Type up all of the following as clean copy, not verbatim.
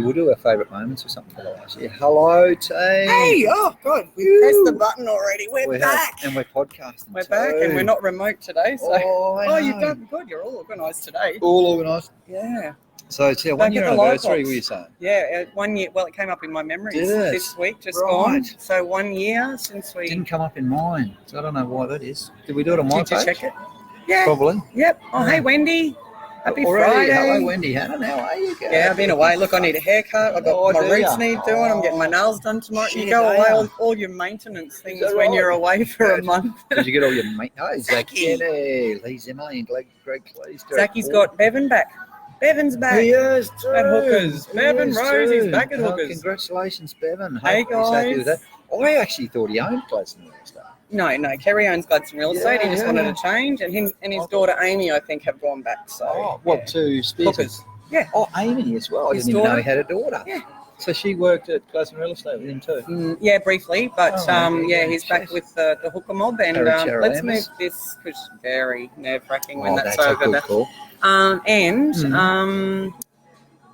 We'll do our favourite moments or something for the last year. Hello, team. Hey, oh God, we pressed the button already. We're back. And we're podcasting. We're back, and we're not remote today. So, you've done good. You're all organised today. All organised. Yeah. So it's our 1 year anniversary, were you saying? Yeah, 1 year. Well, it came up in my memories this week, just gone. So 1 year since we... Didn't come up in mine, so I don't know why that is. Did we do it on my page? Did you check it? Yeah. Probably. Yep. Oh, hey, Wendy. Happy Friday. Hello, Wendy Hannon. How are you? Yeah, I've been away. Look, I need a haircut. I've got my roots need doing. I'm getting my nails done tomorrow. You go away, all your maintenance things when you're away for a month. Did you get all your maintenance? Oh, Zachy. Lee Zimmer and Greg Cleese. Zachy's got Bevan back. Bevan's back. He is too. At Hookers. Bevan Rose, he's back at Hookers. Congratulations, Bevan. Hey, guys. I actually thought he owned Gladstone Real Estate. No, Kerry owns Guins and Ros. He just wanted to change, and him and his daughter Amy, I think, have gone back. So, to Spears? Hookers. Yeah. Oh, Amy as well. I didn't even know he had a daughter. Yeah. So she worked at Gladstone Real Estate with him too? Yeah, briefly, but he's back with the hooker mob, and let's move this, because it's very nerve-wracking when that's over. A good call.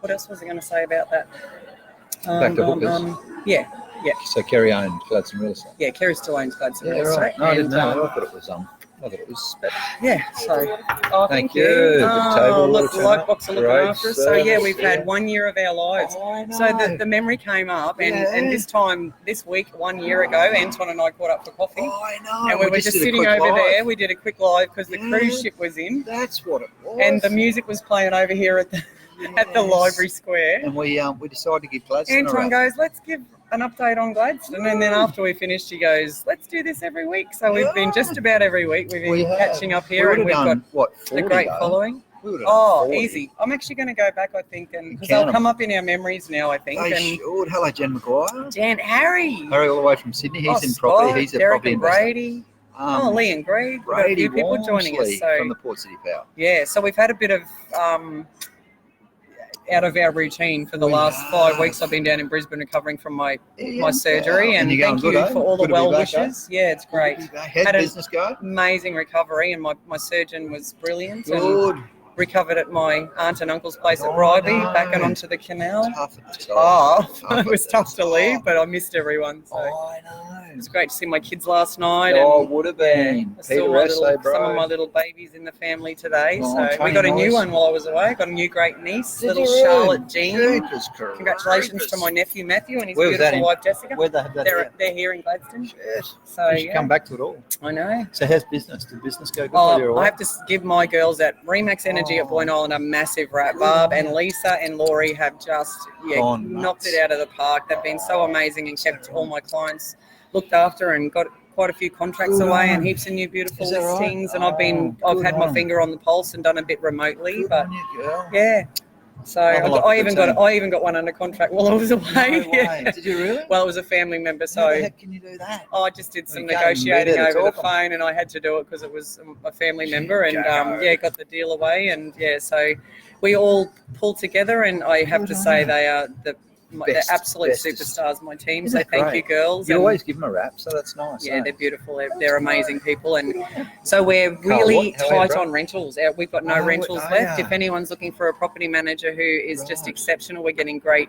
What else was I going to say about that? Back to Hookers. Yeah. So Kerry owned Gladstone Real Estate. Yeah, Kerry still owns Gladstone Real Estate. Right. No, I didn't know. I thought it was. Yeah. So. Thank you. Look, the light box are looking after us. So yeah, we've had 1 year of our lives. So the memory came up, and this week 1 year ago, Anton and I caught up for coffee. I know. And we were just sitting over there. We did a quick live because the cruise ship was in. That's what it was. And the music was playing over here at the library square. And we decided to give Gladstone. Anton goes, let's give an update on Gladstone, and then after we finished, he goes, let's do this every week. So we've been just about every week. We've been catching up here, and we've got a great following. Easy. I'm actually going to go back, I think, and because they'll come up in our memories now, I think. Hello, Jen McGuire. Jan, Harry all the way from Sydney. He's in property. He's a property investor. Brady. Lee and Greg. We've got a few people joining us. So, from the Port City Power. Yeah, so we've had a bit of out of our routine for the last 5 weeks. I've been down in Brisbane recovering from my surgery, and thank you for all the well wishes. Yeah, it's great. Had business go? Amazing recovery, and my surgeon was brilliant. Good. And recovered at my aunt and uncle's place at Ryby, back and onto the canal. It was tough to leave, but I missed everyone. So I know. It was great to see my kids last night. It would have been. I saw some of my little babies in the family today. So we got a new one while I was away. Got a new great niece, little Charlotte Jean. Congratulations to my nephew Matthew and his beautiful wife Jessica. Where'd they have that? They're here in Gladstone. Yes. So you should come back to it all. I know. So how's business? Did business go good? I have to give my girls at Remax Energy at Boyne Island a massive wrap. Barb and Lisa and Laurie have just knocked it out of the park. They've been so amazing and kept all my clients looked after and got quite a few contracts away and heaps of new beautiful listings. And I've had my finger on the pulse and done a bit remotely, but So I even got one under contract while I was away. No way. Did you really? Well, it was a family member. So how the heck can you do that? I just did some negotiating over the phone, and I had to do it because it was a family member, and got the deal away, and so we all pulled together, and I have to say they are the absolute superstars, my team. So thank you, girls. You always give them a wrap, so that's nice. Yeah, they're beautiful. They're amazing people, and so we're really tight on rentals. We've got no rentals left. If anyone's looking for a property manager who is just exceptional, we're getting great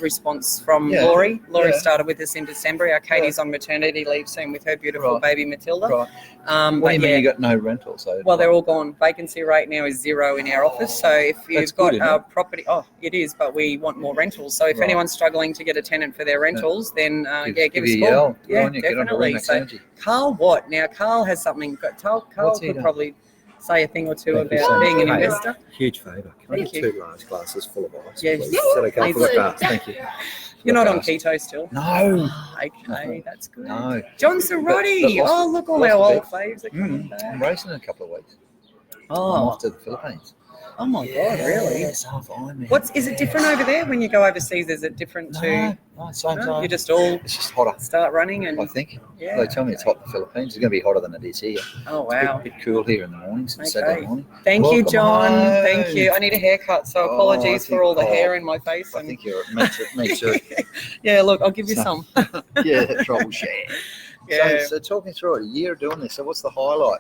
response from Laurie. Laurie started with us in December. Our Katie's on maternity leave soon with her beautiful baby Matilda. What do you mean you got no rentals? Well, they're all gone. Vacancy rate now is 0 in our office. So if you've got a property, it is, but we want more rentals. So if anyone's struggling to get a tenant for their rentals, then give us a call. Yeah, definitely. So Carl Watt. Now Carl has something. Carl could probably say a thing or two about being an investor. Huge favour. Can I get 2 large glasses full of ice? Yes. Is that okay? Full of glass. Thank you. You're not on keto still? No. Okay, that's good. No. John Cerrotti. Look, all our old faves are coming back. I'm racing in a couple of weeks. I'm Oh, off to the Philippines. oh my God, really? Yes, Ironman. Is it different over there when you go overseas? Is it different to? No, same time. You just all It's just hotter, start running and. I think. Yeah. They tell me it's hot in the Philippines. It's going to be hotter than it is here. Oh wow. It's a bit cool here in the mornings, Saturday morning. Thank you, Welcome John. home. Thank you. I need a haircut, so apologies for all the hair in my face. I think you're me too. Yeah, look, I'll give you some. Yeah, that's right. We'll share. Yeah. So talk me through it. A year of doing this. So what's the highlight?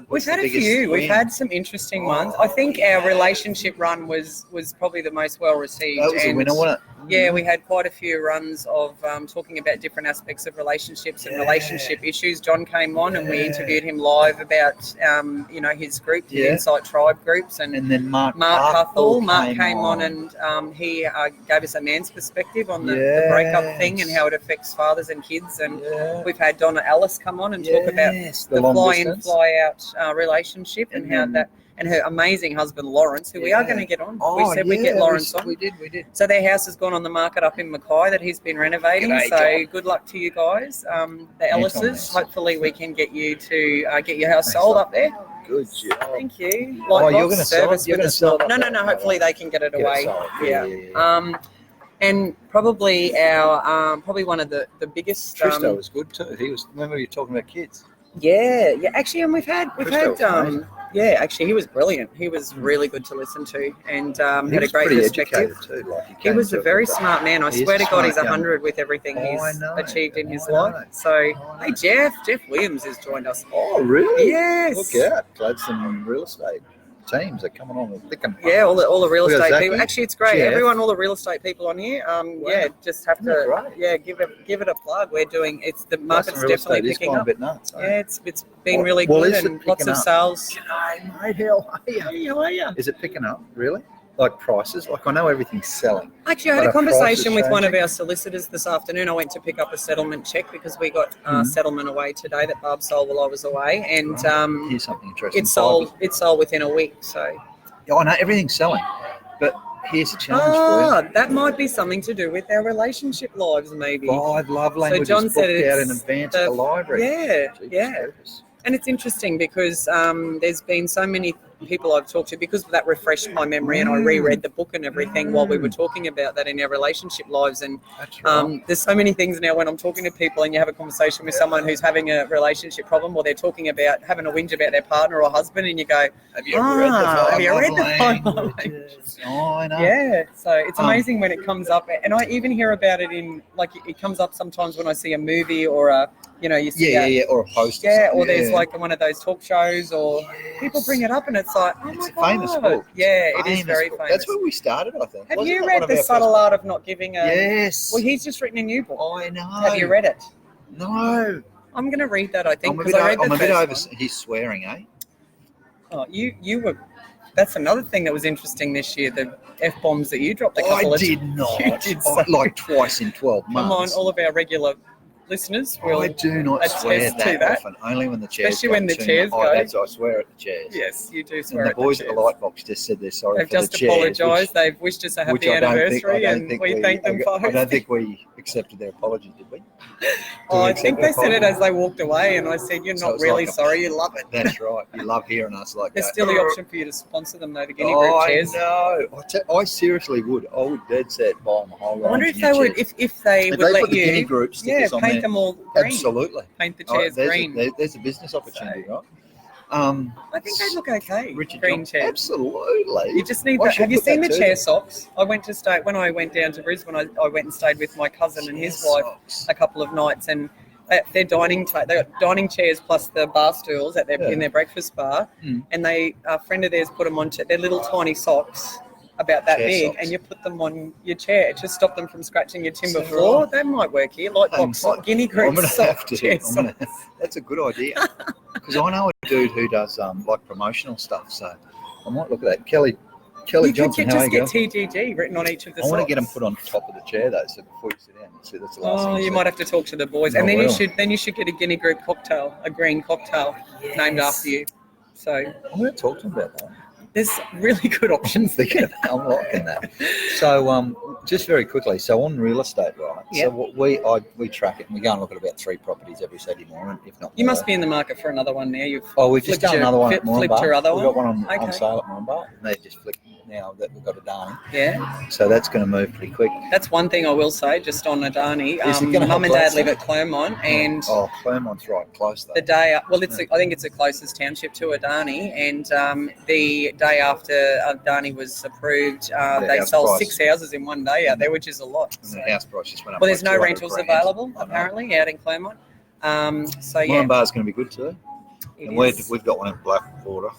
We've had a few. We've had some interesting ones. I think our relationship run was probably the most well received. That was a winner, wasn't it? Yeah, we had quite a few runs of talking about different aspects of relationships and relationship issues. John came on and we interviewed him live about his group, the Insight Tribe groups, and then Mark Huthall. Mark came on and he gave us a man's perspective on the breakup thing and how it affects fathers and kids. And we've had Donna Alice come on and talk about the fly-in, fly-out relationship and how that, and her amazing husband Lawrence, who we are going to get on. We said we'd get Lawrence on. We did. So their house has gone on the market up in Mackay that he's been renovating. Good luck to you guys, the Ellises. Hopefully we can get you to get your house sold up there. Good job. Thank you. You're going to sell it? You're going to sell it? No. Hopefully they can get it away. And probably probably one of the biggest. Tristo was good too. Remember you were talking about kids. Yeah. Actually, and we've had actually he was brilliant. He was really good to listen to, and had a great perspective too. He was a very smart man. I swear to God, he's 100 with everything he's achieved in his life. So, hey, Jeff Williams has joined us. Oh, really? Yes. Look out, glad some real estate teams are coming on with thick and yeah, all the real estate people. Actually, it's great. Jeff. Everyone, all the real estate people on here. Just have to give it a plug. We're doing the market's definitely picking up. A bit nuts, yeah, it's been really good and lots of sales. G'day, mate. How are you? Hey, how are you? Is it picking up really? Like prices? Like I know everything's selling. Actually, I had a conversation with one of our solicitors this afternoon. I went to pick up a settlement check because we got settlement away today that Barb sold while I was away, and here's something interesting. It sold within a week. So I know everything's selling, but here's a challenge for you. That might be something to do with our relationship lives, maybe. 5 love languages John said booked out in advance at the library. Yeah. And it's interesting because there's been so many people I've talked to, because that refreshed my memory, and I reread the book and everything while we were talking about that in our relationship lives. And there's so many things now when I'm talking to people and you have a conversation with someone who's having a relationship problem, or they're talking about having a whinge about their partner or husband, and you go, have you read the 5 love languages? Oh, I know. Yeah, so it's amazing when it comes up, and I even hear about it in, like, it comes up sometimes when I see a movie or a, you see or a poster. Or there's like one of those talk shows, or people bring it up, and it's like, oh, it's my God. Famous book. Yeah, it is very famous. That's where we started, I think. Have you read The Subtle Art of Not Giving a... Yes. Well, he's just written a new book. I know. Have you read it? No. I'm going to read that, I think, because I read I'm the a bit over. one. He's swearing, eh? Oh, you were... That's another thing that was interesting this year, the F-bombs that you dropped a couple of... I did not. You did so. Like twice in 12 months. Come on, all of our regular listeners will I do not swear that often, only when the chairs Especially when the chairs go. I swear at the chairs. Yes, you do swear and at the boys the at the light box just said they're sorry They've for the just chairs. apologised. They've wished us a happy anniversary, and we thank them for I don't think we accepted their apology, did we? I think they said it as they walked away, and I said, you're not really sorry, you love it. That's right. You love hearing us like that. There's still the option for you to sponsor them, though, the Guinea Group chairs. I seriously would. I would dead set buy them a whole I wonder if they would, if they would let put the you... Guinea Group stickers on paint there. them all green. Absolutely. Paint the chairs green. There's a business opportunity, right? I think they look okay. Richard green John, chairs. Absolutely. You just need that. Have you seen the chair socks? I went to stay when I went down to Brisbane. I went and stayed with my cousin and his wife a couple of nights, and their they got dining chairs plus the bar stools at in their breakfast bar, and a friend of theirs put them on their little tiny socks about that big, and you put them on your chair to stop them from scratching your timber floor. Right? That might work here. Lightbox, Guinea Group socks. That's a good idea, because I know a dude who does like promotional stuff, so I might look at that. Kelly Johnson, how are you? Just get TGG written on each of the socks. I want to get them put on top of the chair though, so before you sit down, that's the last thing you might have to talk to the boys, and then you should get a Guinea Group cocktail, a green cocktail named after you. So I'm going to talk to them about that. There's really good options there. I'm liking that. So, just very quickly, so on real estate, right? Yep. So we track it, and we go and look at about 3 properties every Saturday morning, if not more. You must be in the market for another one now. We've just done another one at Moranbah. Flipped your other one? We've got one on sale at Moranbah, and they just flipped now that we've got Adani. Yeah. So that's going to move pretty quick. That's one thing I will say, just on Adani. Mum and Dad live at Claremont, and Claremont's right close though. The day, I think it's the closest township to Adani, and the day after Adani was approved, they sold 6 houses in one day out there, which is a lot. And the house price just went up. Well, there's no rentals available apparently out in Claremont. So Moranbah's going to be good too. It And is. we've got one in Blackwater,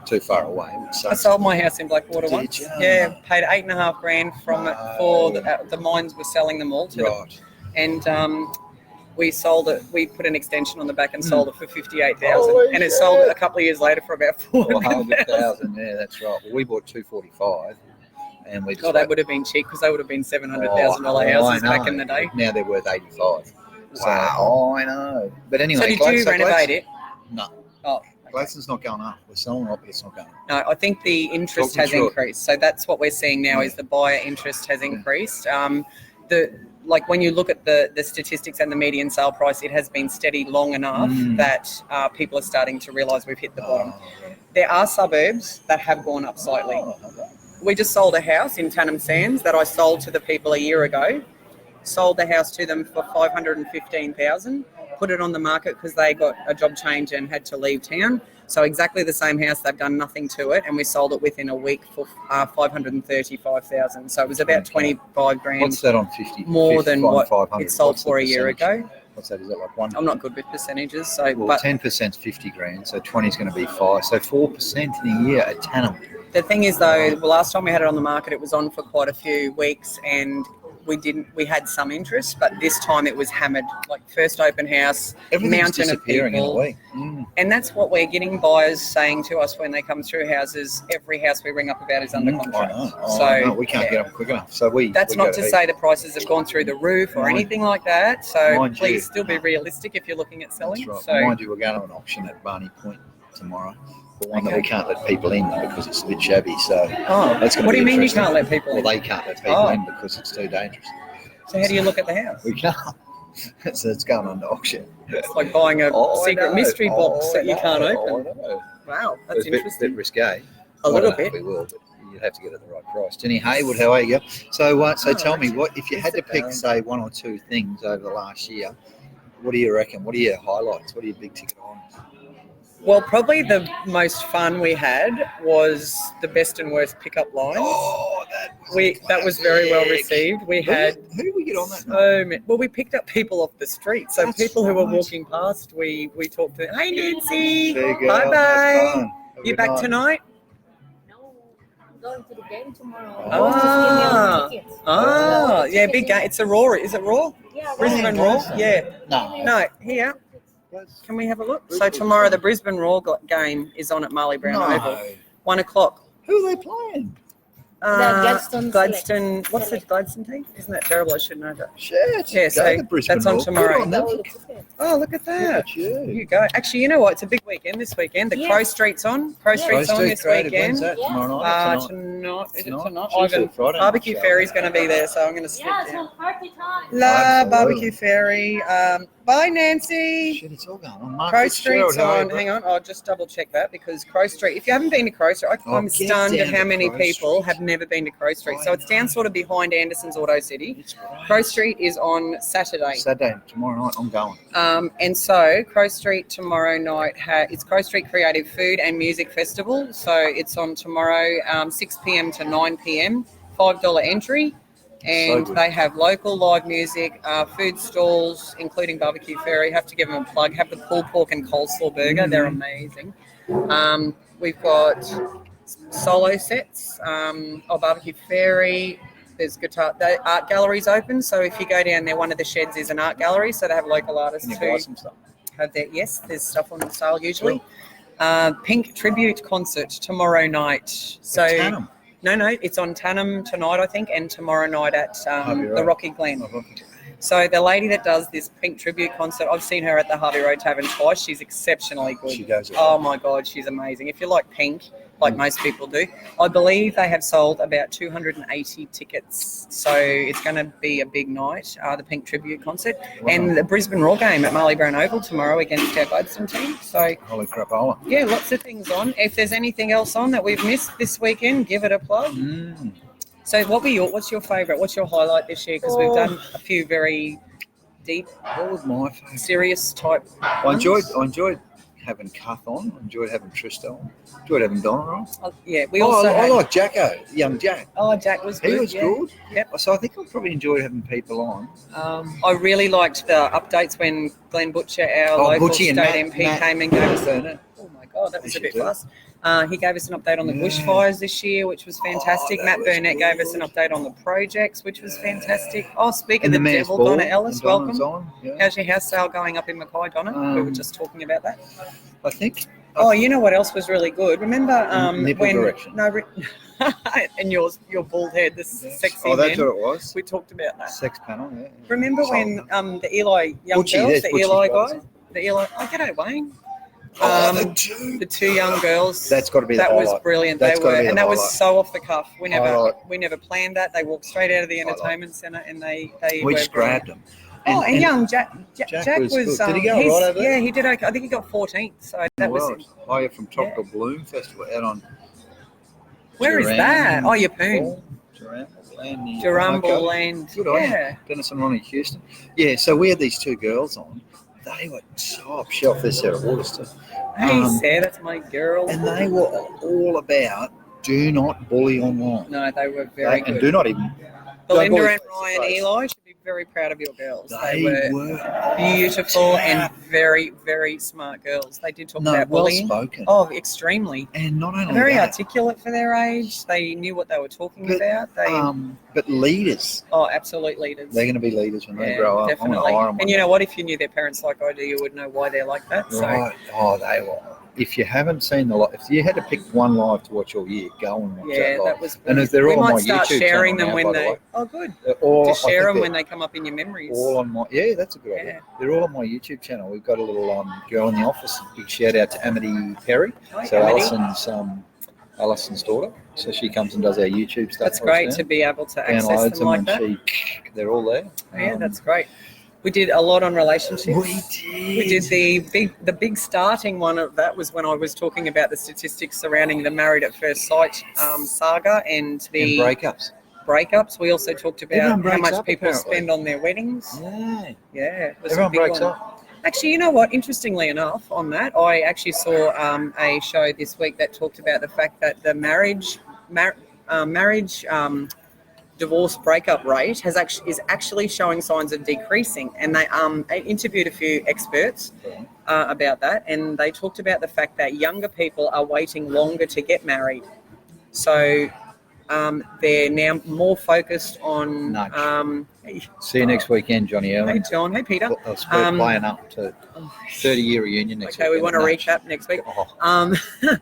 too far away. So I sold my house in Blackwater Did once. you? Yeah, paid $8,500 from it for the mines were selling them all to them. right. And we sold it. We put an extension on the back and sold it for $58,000, Holy and it shit. sold a couple of years later for about $400,000. 100,000. Yeah, that's right. Well, we bought 245, and we just. God, they would have been cheap because they would have been $700,000 houses back in the day. Now they're worth 85. So, Wow. I know. But anyway, So did you renovate it? No. Oh, okay. Gladstone's not going up. We're selling it, but it's not going up. No, I think the interest Talk me has through it. increased. So that's what we're seeing now is the buyer interest has increased. Like when you look at the statistics and the median sale price, it has been steady long enough that people are starting to realise we've hit the bottom. Right. There are suburbs that have gone up slightly. We just sold a house in Tannum Sands that I sold to the people a year ago. Sold the house to them for $515,000. Put it on the market because they got a job change and had to leave town. So exactly the same house, they've done nothing to it, and we sold it within a week for $535,000. So it was about $25,000 What's that on 50? more than what 500? it sold What's the for a year percentage? ago. What's that? Is that like 1? I'm not good with percentages, so Well, but 10% is 50 grand, so 20 is going to be 5. So 4% in a year at Tannum. the thing is though, the last time we had it on the market, it was on for quite a few weeks, and we had some interest, but this time it was hammered. Like first open house, Everything's mountain of disappearing in a people. week. And that's what we're getting buyers saying to us when they come through houses. Every house we ring up about is under contract. I know. We can't get them quick enough. So That's not to say the prices have gone through the roof or Mind- anything like that. So mind please you. still be realistic if you're looking at selling. That's right. So Mind you, we're going to an auction at Barney Point tomorrow. The one that we can't let people in because it's a bit shabby. So that's going to what be do you mean you interesting. can't let people Well, in? they can't let people in because it's too dangerous. So how do you look at the house? We can't. So it's going on to auction. It's like buying a secret mystery box that you can't open. I know. Wow, that's It's a bit interesting. risque. A little I don't know if bit. we will, but you'd have to get it at the right price. Jenny Haywood, how are you? So tell me, what if you had to pick, say, one or two things over the last year? What do you reckon? What are your highlights? What are your big ticket items? Well, probably the most fun we had was the best and worst pickup lines. Oh, that was very well classic. received. We had Who did we get on that? so many. Well, we picked up people off the street. So That's people who were right. walking past, we talked to them. Hey, Nancy. There you go. Bye Have bye. fun. Have a You good back night. tonight? No, I'm going to the game tomorrow. Ah. Just give me all the tickets. Oh, yeah, big game. It's a Raw. Is it Raw? Yeah, Brisbane Raw? Yeah. No. No, here. Can we have a look? So tomorrow the Brisbane Raw game is on at Marley Brown Oval. 1 o'clock. Who are they playing? Gladstone. What's the Gladstone team? Isn't that terrible? I should know that. Shit. Yeah, Go so to Brisbane that's on Roar. tomorrow. Good on them. All the tickets. Oh, look at Look that. at you. Here you go. Actually, you know what? It's a big weekend this weekend. The Yeah. Crow Street's on. Crow Street's on this Creative. weekend. When's that? Yeah. Tomorrow night? or tonight? Tonight. Is it Tonight? tonight? Tuesday, Ivan, Friday night Barbecue show. Ferry's going to be there, so I'm going to slip Yeah, it's down. on party time. La Absolutely. Barbecue Ferry. Bye, Nancy. Shit, it's all going on. Mark Crow Fitzgerald, Street's how are you, on. bro? Hang on, I'll just double check that because Crow Street. If you haven't been to Crow Street, I'm get stunned at down how to many Crow people Street. have never been to Crow Street. I So it's down know. sort of behind Anderson's Auto City. It's great. Crow Street is on Saturday. Saturday, tomorrow night, I'm going. And so Crow Street tomorrow night, it's Crow Street Creative Food and Music Festival. So it's on tomorrow, 6 p.m. to 9 p.m., $5 entry. And good. they have local live music, food stalls, including Barbecue Ferry. Have to give them a plug. Have the pulled pork and coleslaw burger. They're amazing. We've got solo sets, Barbecue Ferry. There's guitar. The art gallery's open, so if you go down there, one of the sheds is an art gallery, so they have local artists Can you buy too. some stuff? Have that? Yes, there's stuff on sale usually. Pink tribute concert tomorrow night. So Tannum. no, it's on Tannum tonight, I think, and tomorrow night at Harvey the Road. Rocky Glen. Oh, okay. So the lady that does this Pink tribute concert, I've seen her at the Harvey Road Tavern twice. She's exceptionally good. She goes Oh my God, she's amazing. If you like Pink, like most people do, I believe they have sold about 280 tickets. So it's going to be a big night, the Pink tribute concert. Wow. And the Brisbane Raw game at Marley Brown Oval tomorrow against our Gladstone team. So Holy crapola. yeah, lots of things on. If there's anything else on that we've missed this weekend, give it a plug. So what's your favourite? What's your highlight this year? Because we've done a few very deep, What was my favourite? serious type. I enjoyed having Cuth on. Enjoyed having Trista on. Enjoyed having Donna on. Oh, yeah, we also I had, like Jacko, young Jack. oh, Jack was good. He was yeah. good. Yep. So I think I'll probably enjoy having people on. I really liked the updates when Glenn Butcher, our local Butchie state and MP, Matt came and gave us. Burnett. Oh my God, that was They a bit should do. fast. He gave us an update on the Yeah. bushfires this year, which was fantastic. that Matt was Burnett gave us an good. update on the projects, which was fantastic. Oh, speaking And of the the Mayor's devil, Ball. Donna Ellis, and Donna's welcome. on. Yeah. How's your house sale going up in Mackay, Donna? we were just talking about that. I think. Oh, you know what else was really good? Remember Nipple when direction. and your bald head, this sexy Oh, that's man. what it was. We talked about that. Sex panel. Yeah. Remember when the Eli young Butchie, girls, there's the Butchie's Eli brothers. guys, the Eli. Oh, g'day, Wayne. The The two young girls. That's got to be the That was highlight. brilliant. That's They gotta were, be the and that was highlight. so off the cuff. We Highlight. never planned that. They walked straight out of the Highlight. entertainment centre, and they We were just brilliant. grabbed them. Oh, and young Jack was was good. Did he go he's- right over there? Yeah, he did okay. I think he got 14th. So that was. Oh, you're from Yeah. Tropical Bloom Festival out on. Where is that? Oh, Yapoon. Jarumble Land. Good on you. Yeah. Dennis and Ronnie Houston. Yeah, so we had these two girls on. They were top shelf. They're Sarah Waterston. Hey, Sarah, that's my girl. And they were all about do not bully online. No, they were very good. And do not even. Belinda bully and face to Ryan face. Eli should be very proud of your girls. They were beautiful and very, very smart girls. They did talk about well bullying. spoken. Oh, extremely. And not only Very that, articulate for their age. They knew what they were talking But, about. but leaders. Oh, absolute leaders. They're going to be leaders when they Yeah, grow up. definitely. I'm gonna hire them And you know what? If you knew their parents like I do, you would know why they're like that. So Right. Oh, they were. If you haven't seen the live, if you had to pick one live to watch all year, go and watch yeah, that live. that was. And if they're we all on might my start YouTube sharing channel them now, when by the they. way. Oh, good. They're all, Just I share think them they're when they come up in your memories. all on my. Yeah, that's a good Yeah. idea. They're all on my YouTube channel. We've got a little girl in the office. Big shout out to Amity Perry. Hi, So Amity. Alison's daughter. So she comes and does our YouTube stuff. That's for us great now. to be able to access Downloads them them like and that. they're all there. Yeah, that's great. We did a lot on relationships. We did. We did the big starting one of that was when I was talking about the statistics surrounding the Married at First Sight saga and the And breakups. breakups. We also talked about Everyone how breaks much up, people apparently. spend on their weddings. Yeah. Yeah, it was a Everyone big breaks one. up. Actually, you know what? Interestingly enough, on that, I actually saw a show this week that talked about the fact that the marriage divorce breakup rate is actually showing signs of decreasing. And they interviewed a few experts about that, and they talked about the fact that younger people are waiting longer to get married. So they're now more focused on. See you next weekend, Johnny Hey Irwin. John, hey Peter. We're playing up to 30-year reunion next Okay, we weekend. want to recap next week. Oh, So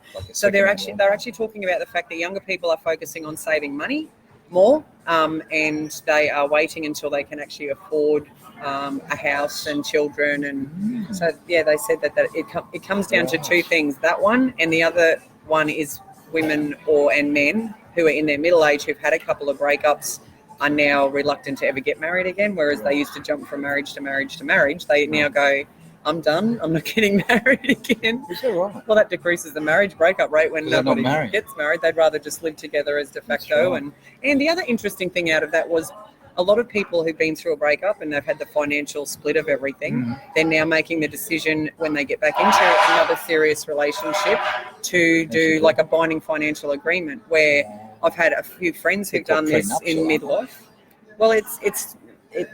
second they're one. actually talking about the fact that younger people are focusing on saving money more, and they are waiting until they can actually afford a house and children, and so yeah, they said that it comes down to two things. That one, and the other one is women and men who are in their middle age who've had a couple of breakups are now reluctant to ever get married again, whereas they used to jump from marriage to marriage to marriage. They now go, I'm done. I'm not getting married again. Is that right? Well, that decreases the marriage breakup rate when They're not nobody married. gets married. They'd rather just live together as de facto. right. And the other interesting thing out of that was a lot of people who've been through a breakup and they've had the financial split of everything, they're now making the decision when they get back into another serious relationship to do like a binding financial agreement, where I've had a few friends who've done this in midlife. Well,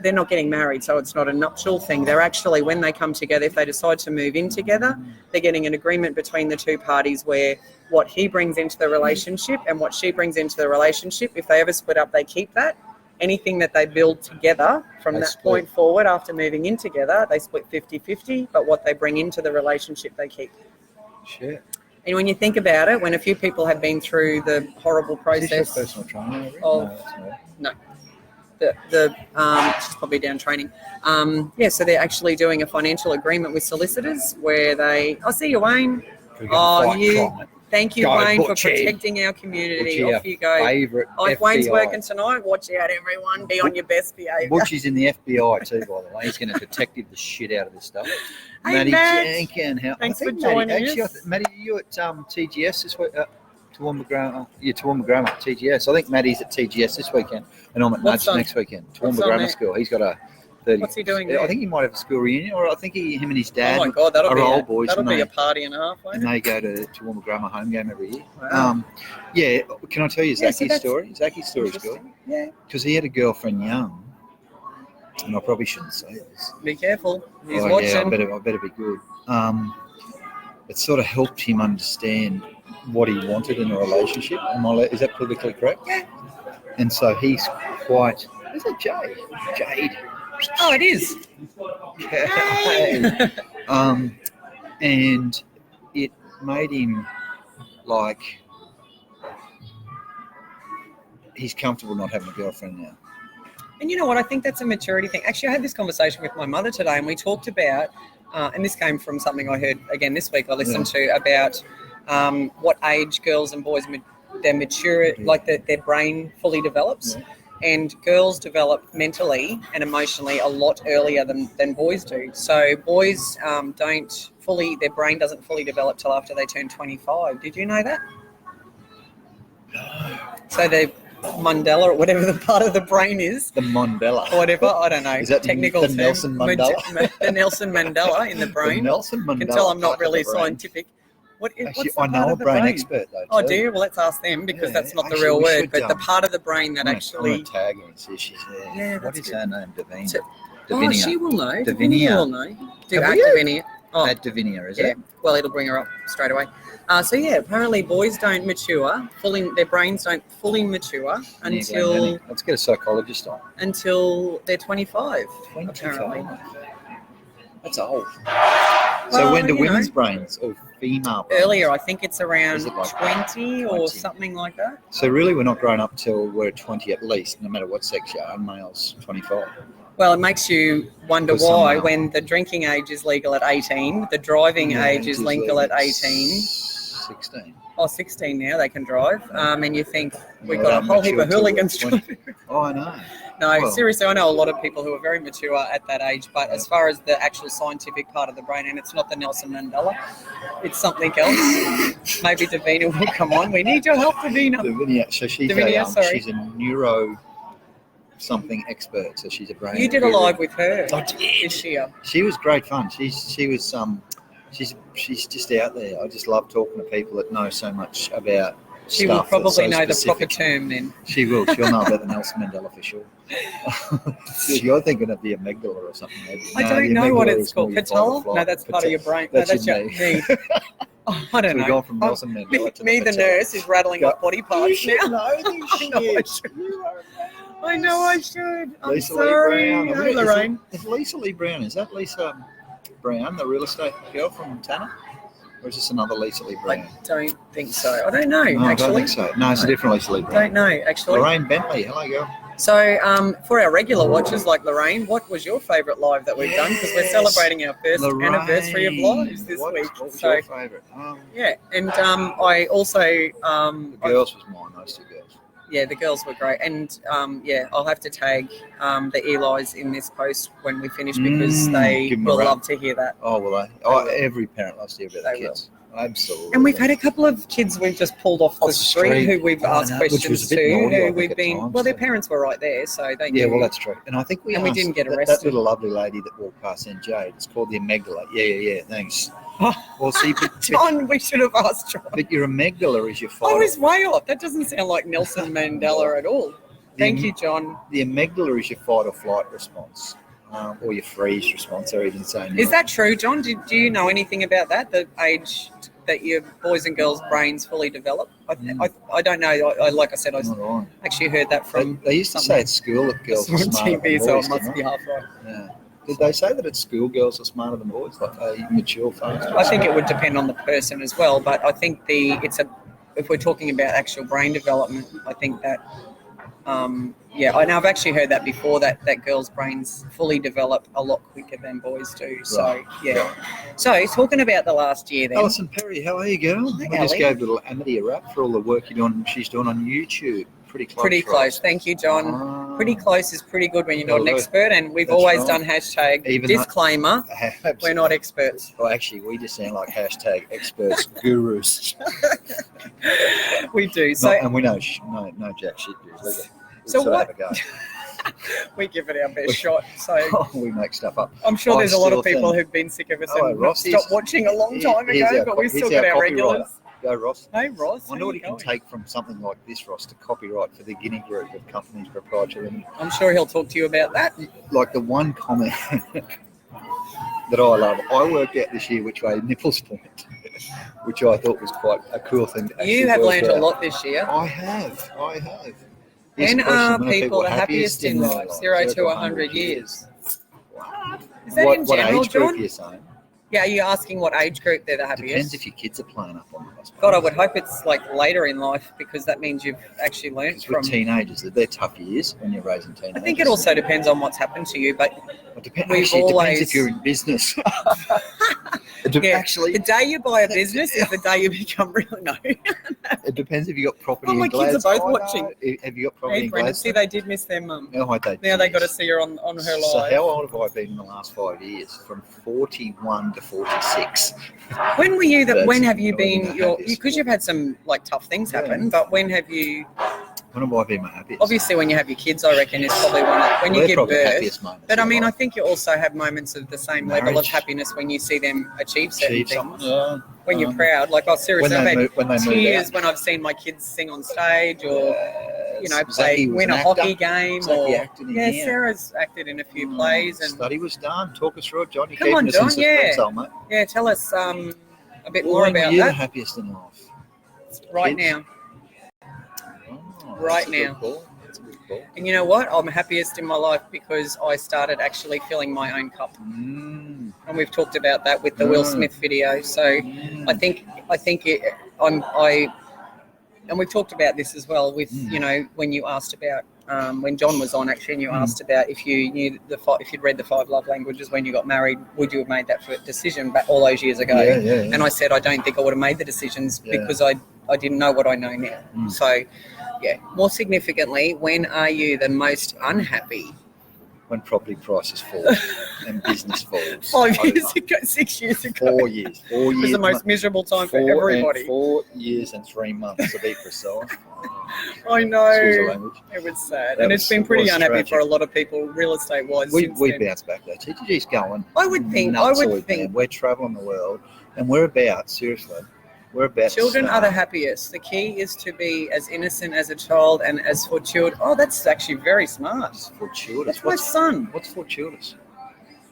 they're not getting married, so it's not a nuptial thing. They're actually, when they come together, if they decide to move in together, they're getting an agreement between the two parties where what he brings into the relationship and what she brings into the relationship, if they ever split up, they keep that. Anything that they build together from that point forward after moving in together, they split 50-50, but what they bring into the relationship, they keep. Shit. And when you think about it, when a few people have been through the horrible Is this process your personal trainer? of- No, that's not. no. She's probably down training. So they're actually doing a financial agreement with solicitors where I'll see you, Wayne. Thank you, Wayne, for protecting our community. Butchie, Off you go. Favourite If Wayne's FBI. working tonight, watch out, everyone. Be on your best behaviour. Butchie's in the FBI too, by the way. He's going to detective the shit out of this stuff. Hey, Matty Matt. Jankin, Thanks for joining us. Matty, are you at TGS this week? Toowoomba Grammar TGS. I think Matty's at TGS this weekend, and I'm at What's Nudge on? next weekend. What's Toowoomba on Grammar there? School. He's got a 30. What's he doing I there? think he might have a school reunion, or I think him and his dad Oh my God, that'll are be old boys. That'll and be a party and a half, won't and it? they go to Woomera home game every year. Wow. Yeah, can I tell you Yeah, so Zachy's that's story? Zachy's story's good Interesting. Yeah. because he had a girlfriend young, and I probably shouldn't say this. Be careful. He's Yeah, watching. I better be good. It sort of helped him understand what he wanted in a relationship. Is that politically correct? Yeah. And so he's quite. Is it Jade? Jade. Oh, it is. Jade. And it made him like he's comfortable not having a girlfriend now. And you know what? I think that's a maturity thing. Actually, I had this conversation with my mother today, and we talked about, and this came from something I heard again this week. I listened to about what age girls and boys their mature, like their brain fully develops, and girls develop mentally and emotionally a lot earlier than boys do. So boys don't fully, their brain doesn't fully develop till after they turn 25. Did you know that? So the Mandela, or whatever the part of the brain is. The Mandela. Or whatever, I don't know. Is that technical the term? Nelson Mandela? The Nelson Mandela in the brain. The Nelson Mandela. You can tell I'm not part of really the brain. scientific. Actually, What's the I part know a of the brain expert though. Oh, too. do you? Well, let's ask them because Yeah, that's not the actually, real we word. should, But the part of the brain that I'm actually. gonna tag her and see if she's there. Yeah, What that's is good. her name? Davina. So- Davinia. Oh, she will know. Davinia. Davinia will know. Do Have at we? Davinia. Oh, At Davinia, is yeah. it? Well, it'll bring her up straight away. So yeah, apparently boys don't mature fully. Their brains don't fully mature until Let's get a psychologist on. they're 25. Apparently. That's old. So Well, when do you know. women's brains or female brains? Earlier, I think it's around Is it like 20 or 20? something like that. So really, we're not grown up till we're 20 at least, no matter what sex you are. Males 25. Well, it makes you wonder For why, some, when the drinking age is legal at 18, the driving age is legal at 18. 16. Oh, 16 now, they can drive. And you think, we've Yeah, got a don't whole heap mature of till hooligans we're 20. driving. Oh, I know. No, Well- seriously, I know a lot of people who are very mature at that age, but as far as the actual scientific part of the brain, and it's not the Nelson Mandela, it's something else. Maybe Davina will come on. We need your help, Davina. Davinia, so she's Davinia, sorry. she's a neuro something expert, so she's a brain. You did a guru. live with her I did. this year. She was great fun. She was she's just out there. I just love talking to people that know so much about She will stuff that's probably so know the proper specific. term then. She will. She'll know about the Nelson Mandela for sure. You're thinking it'd be amygdala or something. Maybe. I No, don't the know what amygdala it's is more called. your fight or Patella? flight. No, that's part of your brain. That's no, that's your your knee. knee. Oh, I don't So we've know. gone from Nelson Mandela to Me, the patella. nurse, is rattling off body parts now. know this I know I should. You are I know I should. I'm Lisa sorry. Lee Brown. Hi, Lorraine. Is Lisa Lee Brown? Is that Lisa Brown, the real estate girl from Tanner? Or is this another Lisa Lee Brown? I don't think so. I don't know, No, I actually. don't think so. No, it's a different Lisa Lee Don't Brown. know, actually. Lorraine Bentley. Hello, girl. So, for our regular watchers like Lorraine, what was your favourite live that we've done? Because we're Yes. celebrating our first Lorraine. anniversary of lives this What week. was So, your favourite? yeah, and I also The girls was mine, those two girls. yeah, the girls were great, and yeah, I'll have to tag the Eli's in this post when we finish because they give 'em a will rap. love to hear that. Oh, well, every parent loves to hear about They the kids. Absolutely. And we've had a couple of kids we've just pulled off the Off the street street. who we've I asked know, which was questions a bit to, naughty, I who think, we've at been. times, Well, their so. parents were right there, so they Yeah, knew. well, that's true. And I think we And we asked didn't get that arrested. little lovely lady that walked past in Jade. It's called the amygdala. Yeah. Thanks. Oh. Well, see, but John, we should have asked John. but your amygdala is your I fight. was way off. That doesn't sound like Nelson Mandela at all. Thank you, John. The amygdala is your fight or flight response, or your freeze response, or even saying. Is that true, John? Do you know anything about that? The age that your boys and girls' brains fully develop? I don't know. Like I said, I Not right. actually heard that from They used to say something. at school that girls are on smarter TV, than so boys. it must didn't be they? half right. Yeah. Did they say that at school girls are smarter than boys? Like they mature faster? I think it would depend on the person as well, but I think if we're talking about actual brain development, I think that yeah, I know I've actually heard that before that girls' brains fully develop a lot quicker than boys do. So Right. yeah. So talking about the last year then. Alison Perry, how are you, girl? Hi, I just Ellie. gave little Amity a rap for all the work she's doing on YouTube. Pretty close. Pretty right? close. Thank you, John. Ah. Pretty close is pretty good when you're not an Well, expert, and we've that's always right. done hashtag Even though- disclaimer, we're not experts. Well, actually, we just sound like hashtag experts, gurus. We do. So And we know no jack shit, dude. So Sort of what- have a go. We give it our best shot. So We make stuff up. I'm sure I there's a lot of still people think- who've been sick of us Hello, and Ross. stopped watching a long time Here's ago, our but we've here's still got our copywriter. regulars. Go, Ross. Hey, Ross. I wonder how what you he can going? take from something like this, Ross, to copyright for the Guinea Group of companies proprietary limited. I'm sure he'll talk to you about that. Like the one comment that I love, I worked out this year which way nipples point, which I thought was quite a cool thing to actually You have work learned a out. lot this year. I have. When Here's a question, are when people the happiest in their life? 0 to 100 years. Is that What in general, age group John? you're saying? Yeah, are you asking what age group they're the happiest? Depends if your kids are playing up on it, I suppose. God, I would hope it's like later in life because that means you've actually learned Because from. with teenagers, they're tough years when you're raising teenagers. I think it also depends on what's happened to you, but It depends. we've Actually, it depends always- if you're in business. yeah, Actually, the day you buy a business is the day you become really no. it depends if you got property. Oh, my in kids are Gladstone. both watching. Have you got property Hey, in Brendan, see, Gladstone? they did miss their mum. How high they? Now they got to see her on her So live. how old have I been in the last 5 years? From 41 to 46. When were you? That's When have you probably been? the happiest. Because you've had some like tough things happen. Yeah. But when have you? When have I been my happiest? Obviously, when you have your kids, I reckon is probably when you They're give probably the birth. happiest moments But I of mean, I life. think you also have moments of the same level of Marriage. happiness when you see them achieve certain Achieve things. something. When you're proud, like seriously, when I've they had move tears out. when I've seen my kids sing on stage or play, Zachy was win an a actor. hockey game. Zachy Or acted in yeah, here. Sarah's acted in a few plays. And Study was done. Talk us through it, John. You're Come on, keeping us John, in yeah. suspense, old mate. yeah, tell us a bit Well, more when were about you the that happiest in life? right kids? now. Oh, Right that's a good now. call. That's a good call. And you know what? I'm happiest in my life because I started actually filling my own cup. Mm, And we've talked about that with the Will Mm. Smith video. So mm. I think and we've talked about this as well with when you asked about when John was on actually, and you asked about if you knew if you'd read the 5 love languages when you got married, would you have made that decision back all those years ago? Yeah. And I said I don't think I would have made the decisions Yeah. because I didn't know what I know now. Mm. So yeah, more significantly, when are you the most unhappy? When property prices fall and business falls. 5 years over. ago, 6 years ago. 4 years. 4 It years. was the most miserable time for everybody. 4 years and 3 months to be precise. I know. Excuse the language. It was sad. That And it's been pretty was unhappy tragic. for a lot of people, real estate wise. We since then. bounce back though. TTG's going. I would think. Nuts all week, man. We're traveling the world, and we're about Children to are the start. happiest. The key is to be as innocent as a child and as fortuitous. Oh, that's actually very smart. Fortuitous. That's my son. What's fortuitous?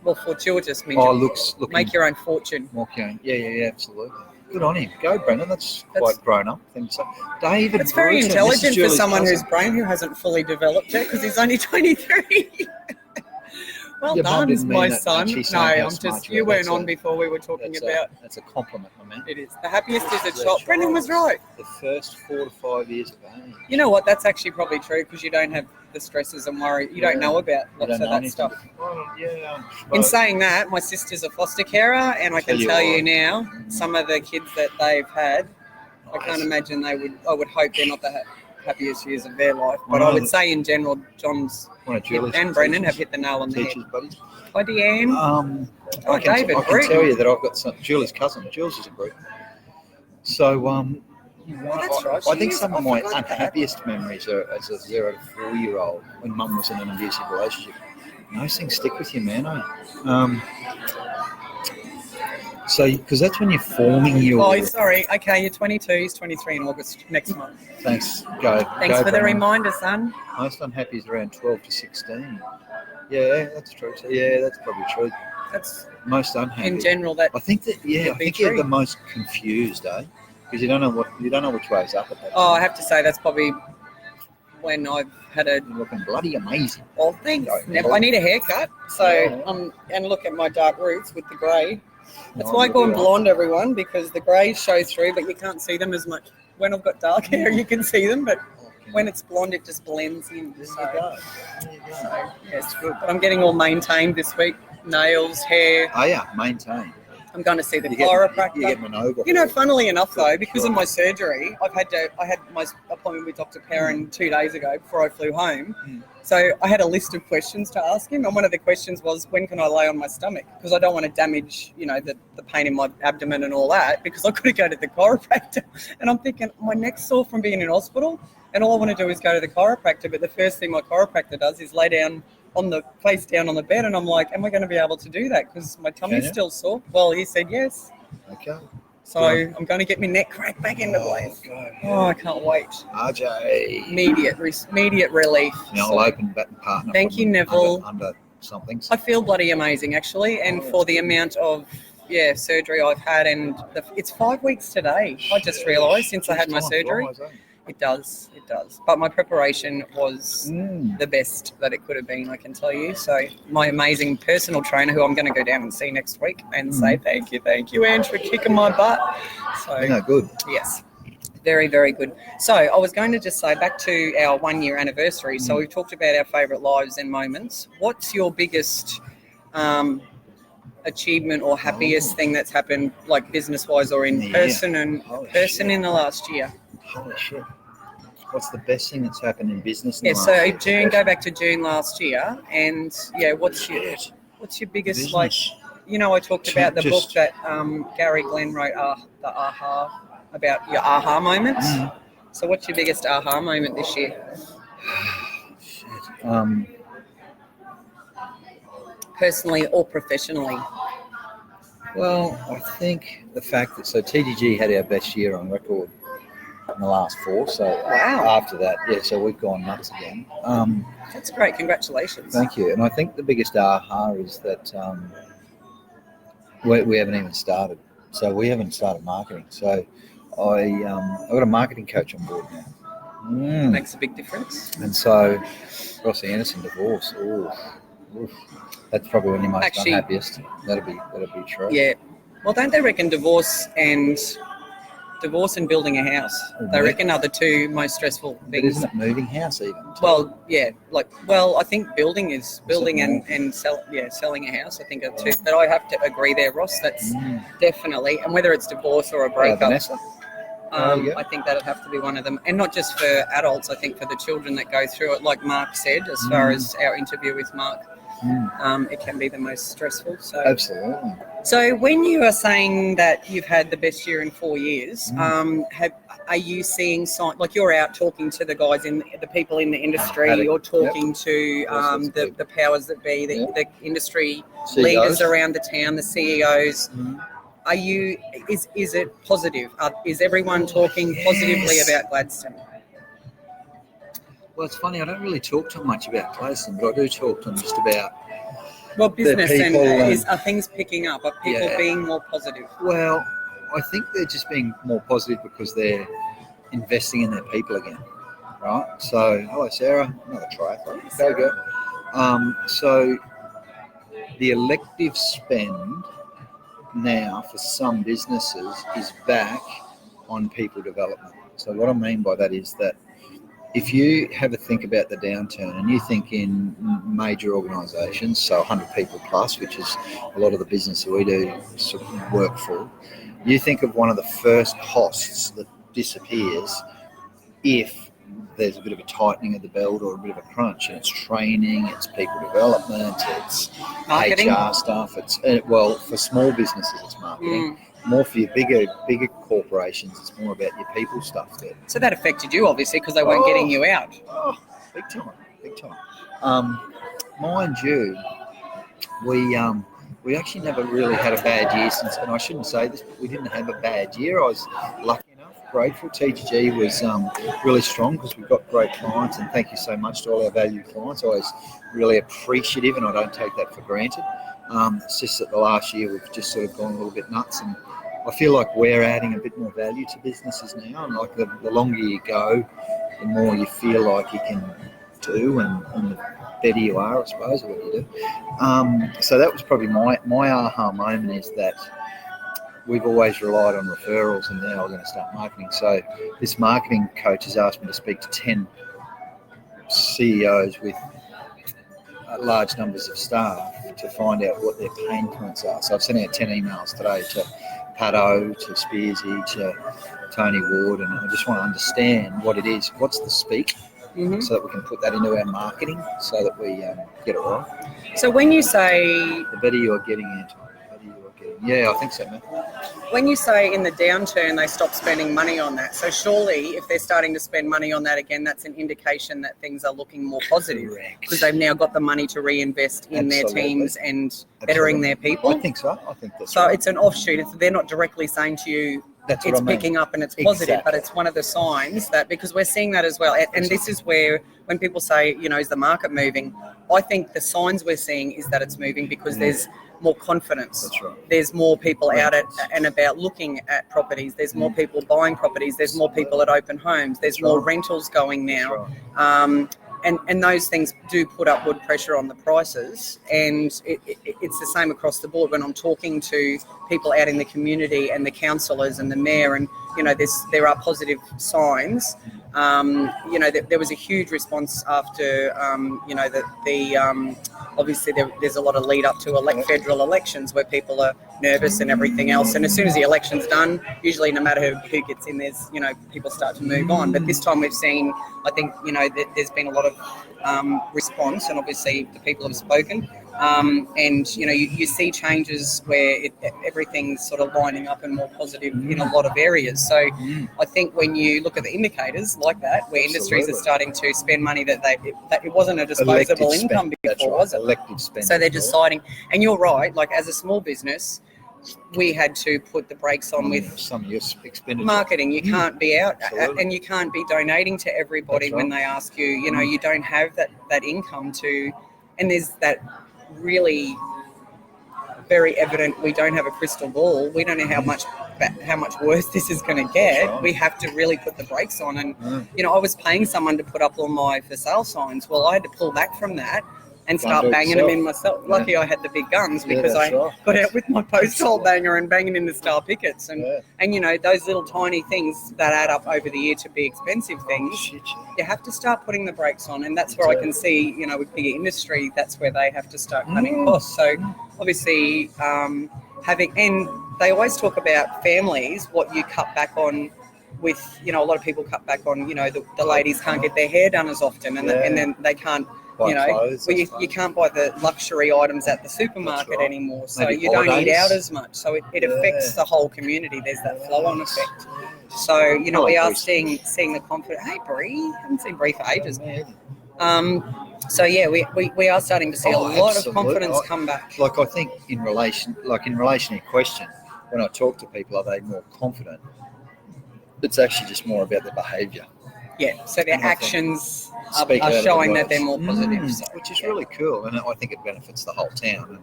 Well, fortuitous means Oh, you looking make your own fortune. Okay. Yeah, absolutely. Good on him. Go, Brendan. That's quite grown up. Thing to say. David. It's very Bruton, intelligent this is for Julie's someone cousin. whose brain who hasn't fully developed yet because he's only 23. Well Your mum done, didn't mean my that son. much. She's No, saying how I'm smart just. you You are. weren't That's on a- before we were talking about. That's a compliment, my man. It is. The happiest is a That's child. Brendan was right. The first 4 to 5 years of age. You know what? That's actually probably true because you don't have the stresses and worry. You don't know about You lots don't of know that anything. stuff. Well, yeah. In saying that, my sister's a foster carer, and I can Tell you tell you what. now, some of the kids that they've had, I can't imagine they would. I would hope they're not the happiest years of their life. But I would say in general, John's One of Julie's and Brendan have teachers- hit the nail on the head. teachers, buddies. Hi, Deanne. I can, David I can Bruton. tell you that I've got some. Julie's cousin. Jules is a group. So, that's right, I she think is. some of I my forgot that. unhappiest memories are as a 0 to 4 year old when Mum was in an abusive relationship. And those things stick with you, man. So, because that's when you're forming your. Oh, sorry. Okay, you're 22. He's 23 in August next month. Thanks. Go. Thanks go, for the Brendan. reminder, son. Most unhappy is around 12 to 16. Yeah, that's true. So, yeah, that's probably true. That's Most unhappy. in general that. I think that I Would be think you're true. the most confused, because you don't know which way's up at that. Oh, I time. have to say that's probably when I've had a. You're looking bloody amazing. Oh, thanks. I need a haircut, so and look at my dark roots with the grey. That's why I go blonde, everyone, because the greys show through, but you can't see them as much. When I've got dark hair, you can see them, but when it's blonde, it just blends in. There you So, go. There you go. yeah, it's good. But I'm getting all maintained this week. Nails, hair. Oh yeah, maintain. I'm going to see the You're chiropractor. getting an overhaul. You know, funnily enough, though, because of my surgery, I had my appointment with Dr. Perrin 2 days ago before I flew home. Mm. So I had a list of questions to ask him, and one of the questions was, when can I lay on my stomach? Because I don't want to damage, the pain in my abdomen and all that, because I've got to go to the chiropractor. And I'm thinking, my neck's sore from being in hospital. And all I want to do is go to the chiropractor, but the first thing my chiropractor does is lay down face down on the bed, and I'm like, am I going to be able to do that? Because my tummy's still sore. Well, he said yes. Okay. So I'm going to get my neck cracked back into place. Oh, I can't wait. RJ. Immediate relief. I'll open back and partner. Thank you, Neville. Under something. I feel bloody amazing, actually, and for the amount of surgery I've had, and it's 5 weeks today. I just realised since I had my surgery. It does. But my preparation was the best that it could have been, I can tell you. So my amazing personal trainer, who I'm going to go down and see next week and say thank you, Ange, for kicking my butt. So good. Yes. Very, very good. So I was going to just say, back to our 1 year anniversary. So we've talked about our favourite lives and moments. What's your biggest achievement or happiest thing that's happened, like business-wise or in person in the last year? Holy shit. What's the best thing that's happened in business? So June, go back to June last year, and what's your biggest business. I talked about the book that Gary Glenn wrote, the Aha, about your aha moments. So what's your biggest aha moment this year? Personally or professionally? Well, I think the fact that TGG had our best year on record in the last 4. So after that, so we've gone nuts again. That's great. Congratulations. Thank you. And I think the biggest aha is that we haven't even started. So we haven't started marketing. So I've got a marketing coach on board now. Makes a big difference. And so Ross Anderson divorce. That's probably when you're most unhappiest. That'll be true. Yeah. Well, don't they reckon divorce and building a house, they reckon are the 2 most stressful things. But isn't it moving house even? Well, yeah. I think building and selling a house, I think are 2. But I have to agree there, Ross. That's definitely, and whether it's divorce or a breakup, Vanessa? I think that'd have to be one of them. And not just for adults, I think for the children that go through it, like Mark said, as far as our interview with Mark. It can be the most stressful. So absolutely. So when you are saying that you've had the best year in 4 years, are you seeing signs, like you're out talking to the guys the people in the industry, you're talking to the powers that be, the industry CEOs. Leaders around the town, the CEOs. Are you? Is it positive? Is everyone talking positively about Gladstone? Well, it's funny, I don't really talk too much about Gladstone, but I do talk to them just about business are things picking up? Are people being more positive? Well, I think they're just being more positive because they're investing in their people again, right? So, hello, Sarah, another triathlete. Go. So, the elective spend now for some businesses is back on people development. So, what I mean by that is that if you have a think about the downturn and you think in major organisations, so 100 people plus, which is a lot of the business that we do work for, you think of one of the first costs that disappears if there's a bit of a tightening of the belt or a bit of a crunch, and it's training, it's people development, it's marketing. HR stuff. It's for small businesses, it's marketing. More for your bigger corporations, it's more about your people stuff there. So that affected you, obviously, because they weren't getting you out. Big time. Mind you, we actually never really had a bad year since, and I shouldn't say this, but we didn't have a bad year. I was lucky enough, grateful. TGG was really strong because we've got great clients, and thank you so much to all our valued clients. Always really appreciative, and I don't take that for granted. It's just that the last year we've just sort of gone a little bit nuts, and I feel like we're adding a bit more value to businesses now, and like the longer you go, the more you feel like you can do, and the better you are, I suppose, at what you do. So that was probably my aha moment, is that we've always relied on referrals, and now we're going to start marketing. So this marketing coach has asked me to speak to 10 CEOs with large numbers of staff to find out what their pain points are. So I've sent out 10 emails today to Pat O, to Spearsy, to Tony Ward, and I just want to understand what it is. What's the speak, so that we can put that into our marketing, so that we get it right. So when you say the better you are getting into it, Yeah, I think so, man. When you say in the downturn they stop spending money on that, so surely if they're starting to spend money on that again, that's an indication that things are looking more positive because they've now got the money to reinvest in their teams and bettering their people. I think so. I think that's so. right. It's an offshoot. They're not directly saying to you That's what it's I mean. picking up and it's positive, Exactly. but it's one of the signs that, because we're seeing that as well. And this is where, when people say, is the market moving? I think the signs we're seeing is that it's moving because there's more confidence. That's right. There's more people out and about looking at properties. There's more people buying properties. There's more people at open homes. There's more rentals going now. And those things do put upward pressure on the prices. And it's the same across the board when I'm talking to people out in the community and the councillors and the mayor, and there are positive signs. There was a huge response after obviously there's a lot of lead up to federal elections where people are nervous and everything else, and as soon as the election's done, usually no matter who gets in, there's people start to move on. But this time we've seen, I think there's been a lot of response, and obviously the people have spoken, and you see changes where everything's sort of lining up and more positive in a lot of areas. So I think when you look at the indicators like that, where industries are starting to spend money that it wasn't a disposable income before, was it? Elective spending. So they're deciding, and you're right, like as a small business, we had to put the brakes on with some of your expenditure. Marketing. You can't be out and you can't be donating to everybody when they ask you. You don't have that income to, and there's that really very evident. We don't have a crystal ball. We don't know how much worse this is going to get. We have to really put the brakes on. And I was paying someone to put up all my for sale signs. Well, I had to pull back from that and start banging them in myself. Lucky I had the big guns because I got out with my post hole banger and banging in the star pickets. And those little tiny things that add up over the year to be expensive things, you have to start putting the brakes on. And that's where I can see, with bigger industry, that's where they have to start cutting costs. So obviously and they always talk about families, what you cut back on with, a lot of people cut back on, the ladies can't get their hair done as often and then they can't, you can't buy the luxury items at the supermarket anymore, so maybe you don't eat holidays. out as much. So it affects the whole community. There's that flow-on effect. So we are seeing the confidence. Hey, Bree, haven't seen Bree for ages. So we are starting to see a lot of confidence come back. Like I think in relation to your question, when I talk to people, are they more confident? It's actually just more about their behaviour. Yeah, so their actions are showing that they're more positive. So, which is really cool, and I think it benefits the whole town.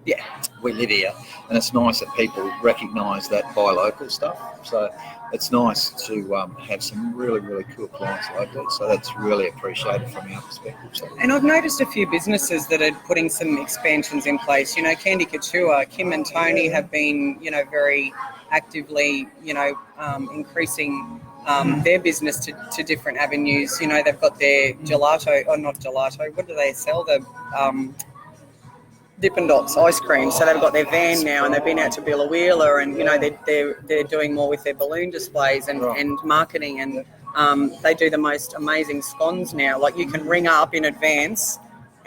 And we live here, and it's nice that people recognise that buy local stuff. So it's nice to have some really, really cool clients like that. So that's really appreciated from our perspective. So. And I've noticed a few businesses that are putting some expansions in place. Candy Couture, Kim and Tony have been, very actively, increasing their business to different avenues. They've got their gelato, or not gelato, what do they sell? The Dippin' Dots ice cream. So they've got their van now, and they've been out to Billa, and they're doing more with their balloon displays and marketing, and they do the most amazing scones now. Like you can ring up in advance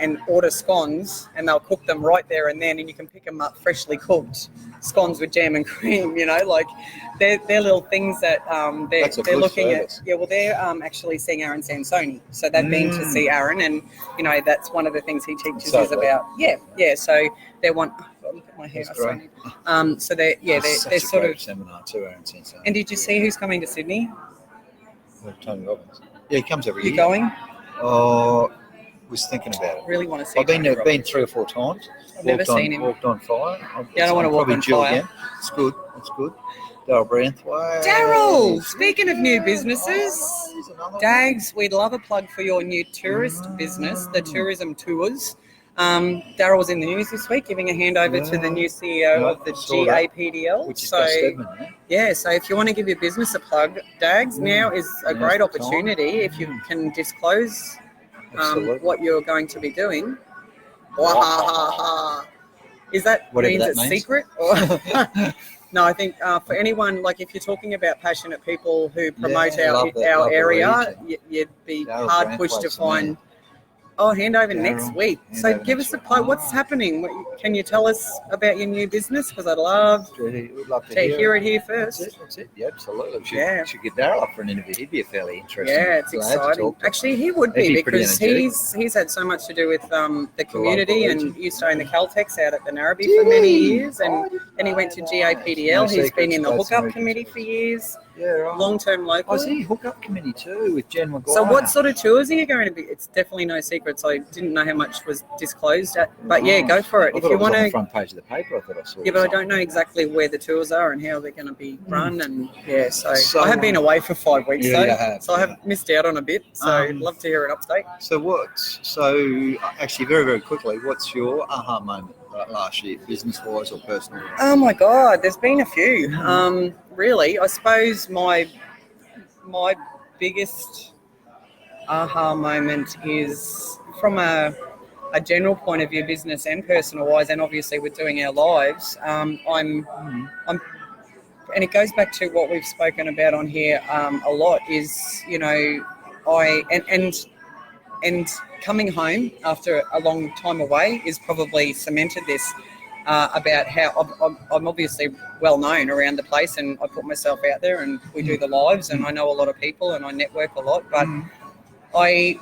and order scones, and they'll cook them right there and then, and you can pick them up freshly cooked scones with jam and cream. Like they're little things that they're looking service. At. Yeah, well, they're actually seeing Aaron Sansoni, so they've been to see Aaron, and that's one of the things he teaches is about. So they want. Look at my hair. So they're sort of seminar too, Aaron Sansoni. And did you see who's coming to Sydney? Tony Robbins. Yeah, he comes every year. You going? Oh. Was thinking about it. Really want to see. I've been 3 or 4 times. I've never seen him. Walked on fire. I don't want to walk on fire. Again. It's good. Daryl Branthwaite. Daryl, speaking of new businesses, Dags, we'd love a plug for your new tourist business, the tourism tours. Daryl was in the news this week, giving a handover to the new CEO of the GAPDL. Which is Stedman, so if you want to give your business a plug, Dags, now is a great opportunity if you can disclose what you're going to be doing. Is that means it's secret? Or no, I think for anyone, like if you're talking about passionate people who promote our area, you'd be hard pushed to find Oh, handover Daryl, next week. So handover give next us a week. plug. What's happening? Can you tell us about your new business? Because I'd love We'd love to hear it here That's first. it. That's it. Yeah, absolutely. Yeah. Should get Daryl up for an interview. He'd be a fairly interesting. Yeah, it's lad to exciting. talk to. Actually, he would He'd be be pretty because energetic. he's had so much to do with the community, local and region. used to own the Caltex out at the Narrabee Did for many he? years, and I didn't then he know went to that. GAPDL. No He's been secrets, in the Gladstone hookup region committee too. for years, Yeah, right. long-term local. I see hookup committee too with Jen McGuire. So what sort of tours are you going to be? It's definitely no secrets. I didn't know how much was disclosed, but yeah, go for it. I If thought you it was want on the to. front page of the paper. I thought I saw. Yeah, but I something. don't know exactly where the tours are and how they're going to be run, and yeah. So So, I have been away for 5 weeks, yeah, though, you have, so I have missed out on a bit. So I'd love to hear an update. So actually, very very quickly, what's your aha moment last year, business wise or personal? Oh my God, there's been a few. Really, I suppose my biggest aha moment is from a general point of view, business and personal wise, and obviously we're doing our lives. I'm, and it goes back to what we've spoken about on here a lot. Is and coming home after a long time away is probably cemented this. About how I'm obviously well known around the place, and I put myself out there, and we do the lives, and I know a lot of people, and I network a lot. But I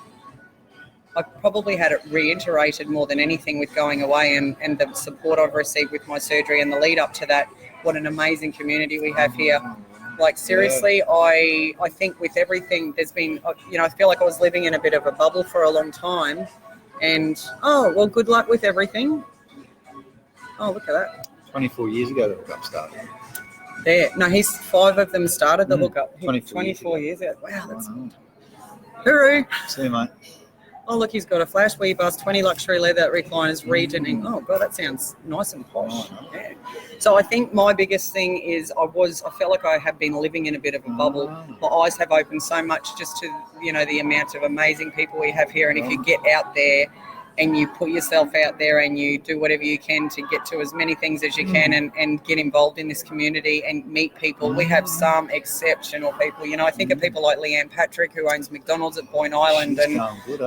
probably had it reiterated more than anything with going away, and the support I've received with my surgery and the lead up to that. What an amazing community we have here. Like seriously, I think with everything there's been, I feel like I was living in a bit of a bubble for a long time, and good luck with everything. Oh, look at that. 24 years ago, the hookup started. There. No, 5 of them started the hookup. 24 years ago. Wow, that's hooroo. See you, mate. Oh, look, he's got a flash wheel bus, 20 luxury leather recliners, regening. Oh, God, that sounds nice and posh. Yeah. So I think my biggest thing is I felt like I have been living in a bit of a bubble. My eyes have opened so much just to, the amount of amazing people we have here. And if you get out there and you put yourself out there and you do whatever you can to get to as many things as you can and get involved in this community and meet people. We have some exceptional people. I think of people like Leanne Patrick, who owns McDonald's at Boyne Island. She's going good,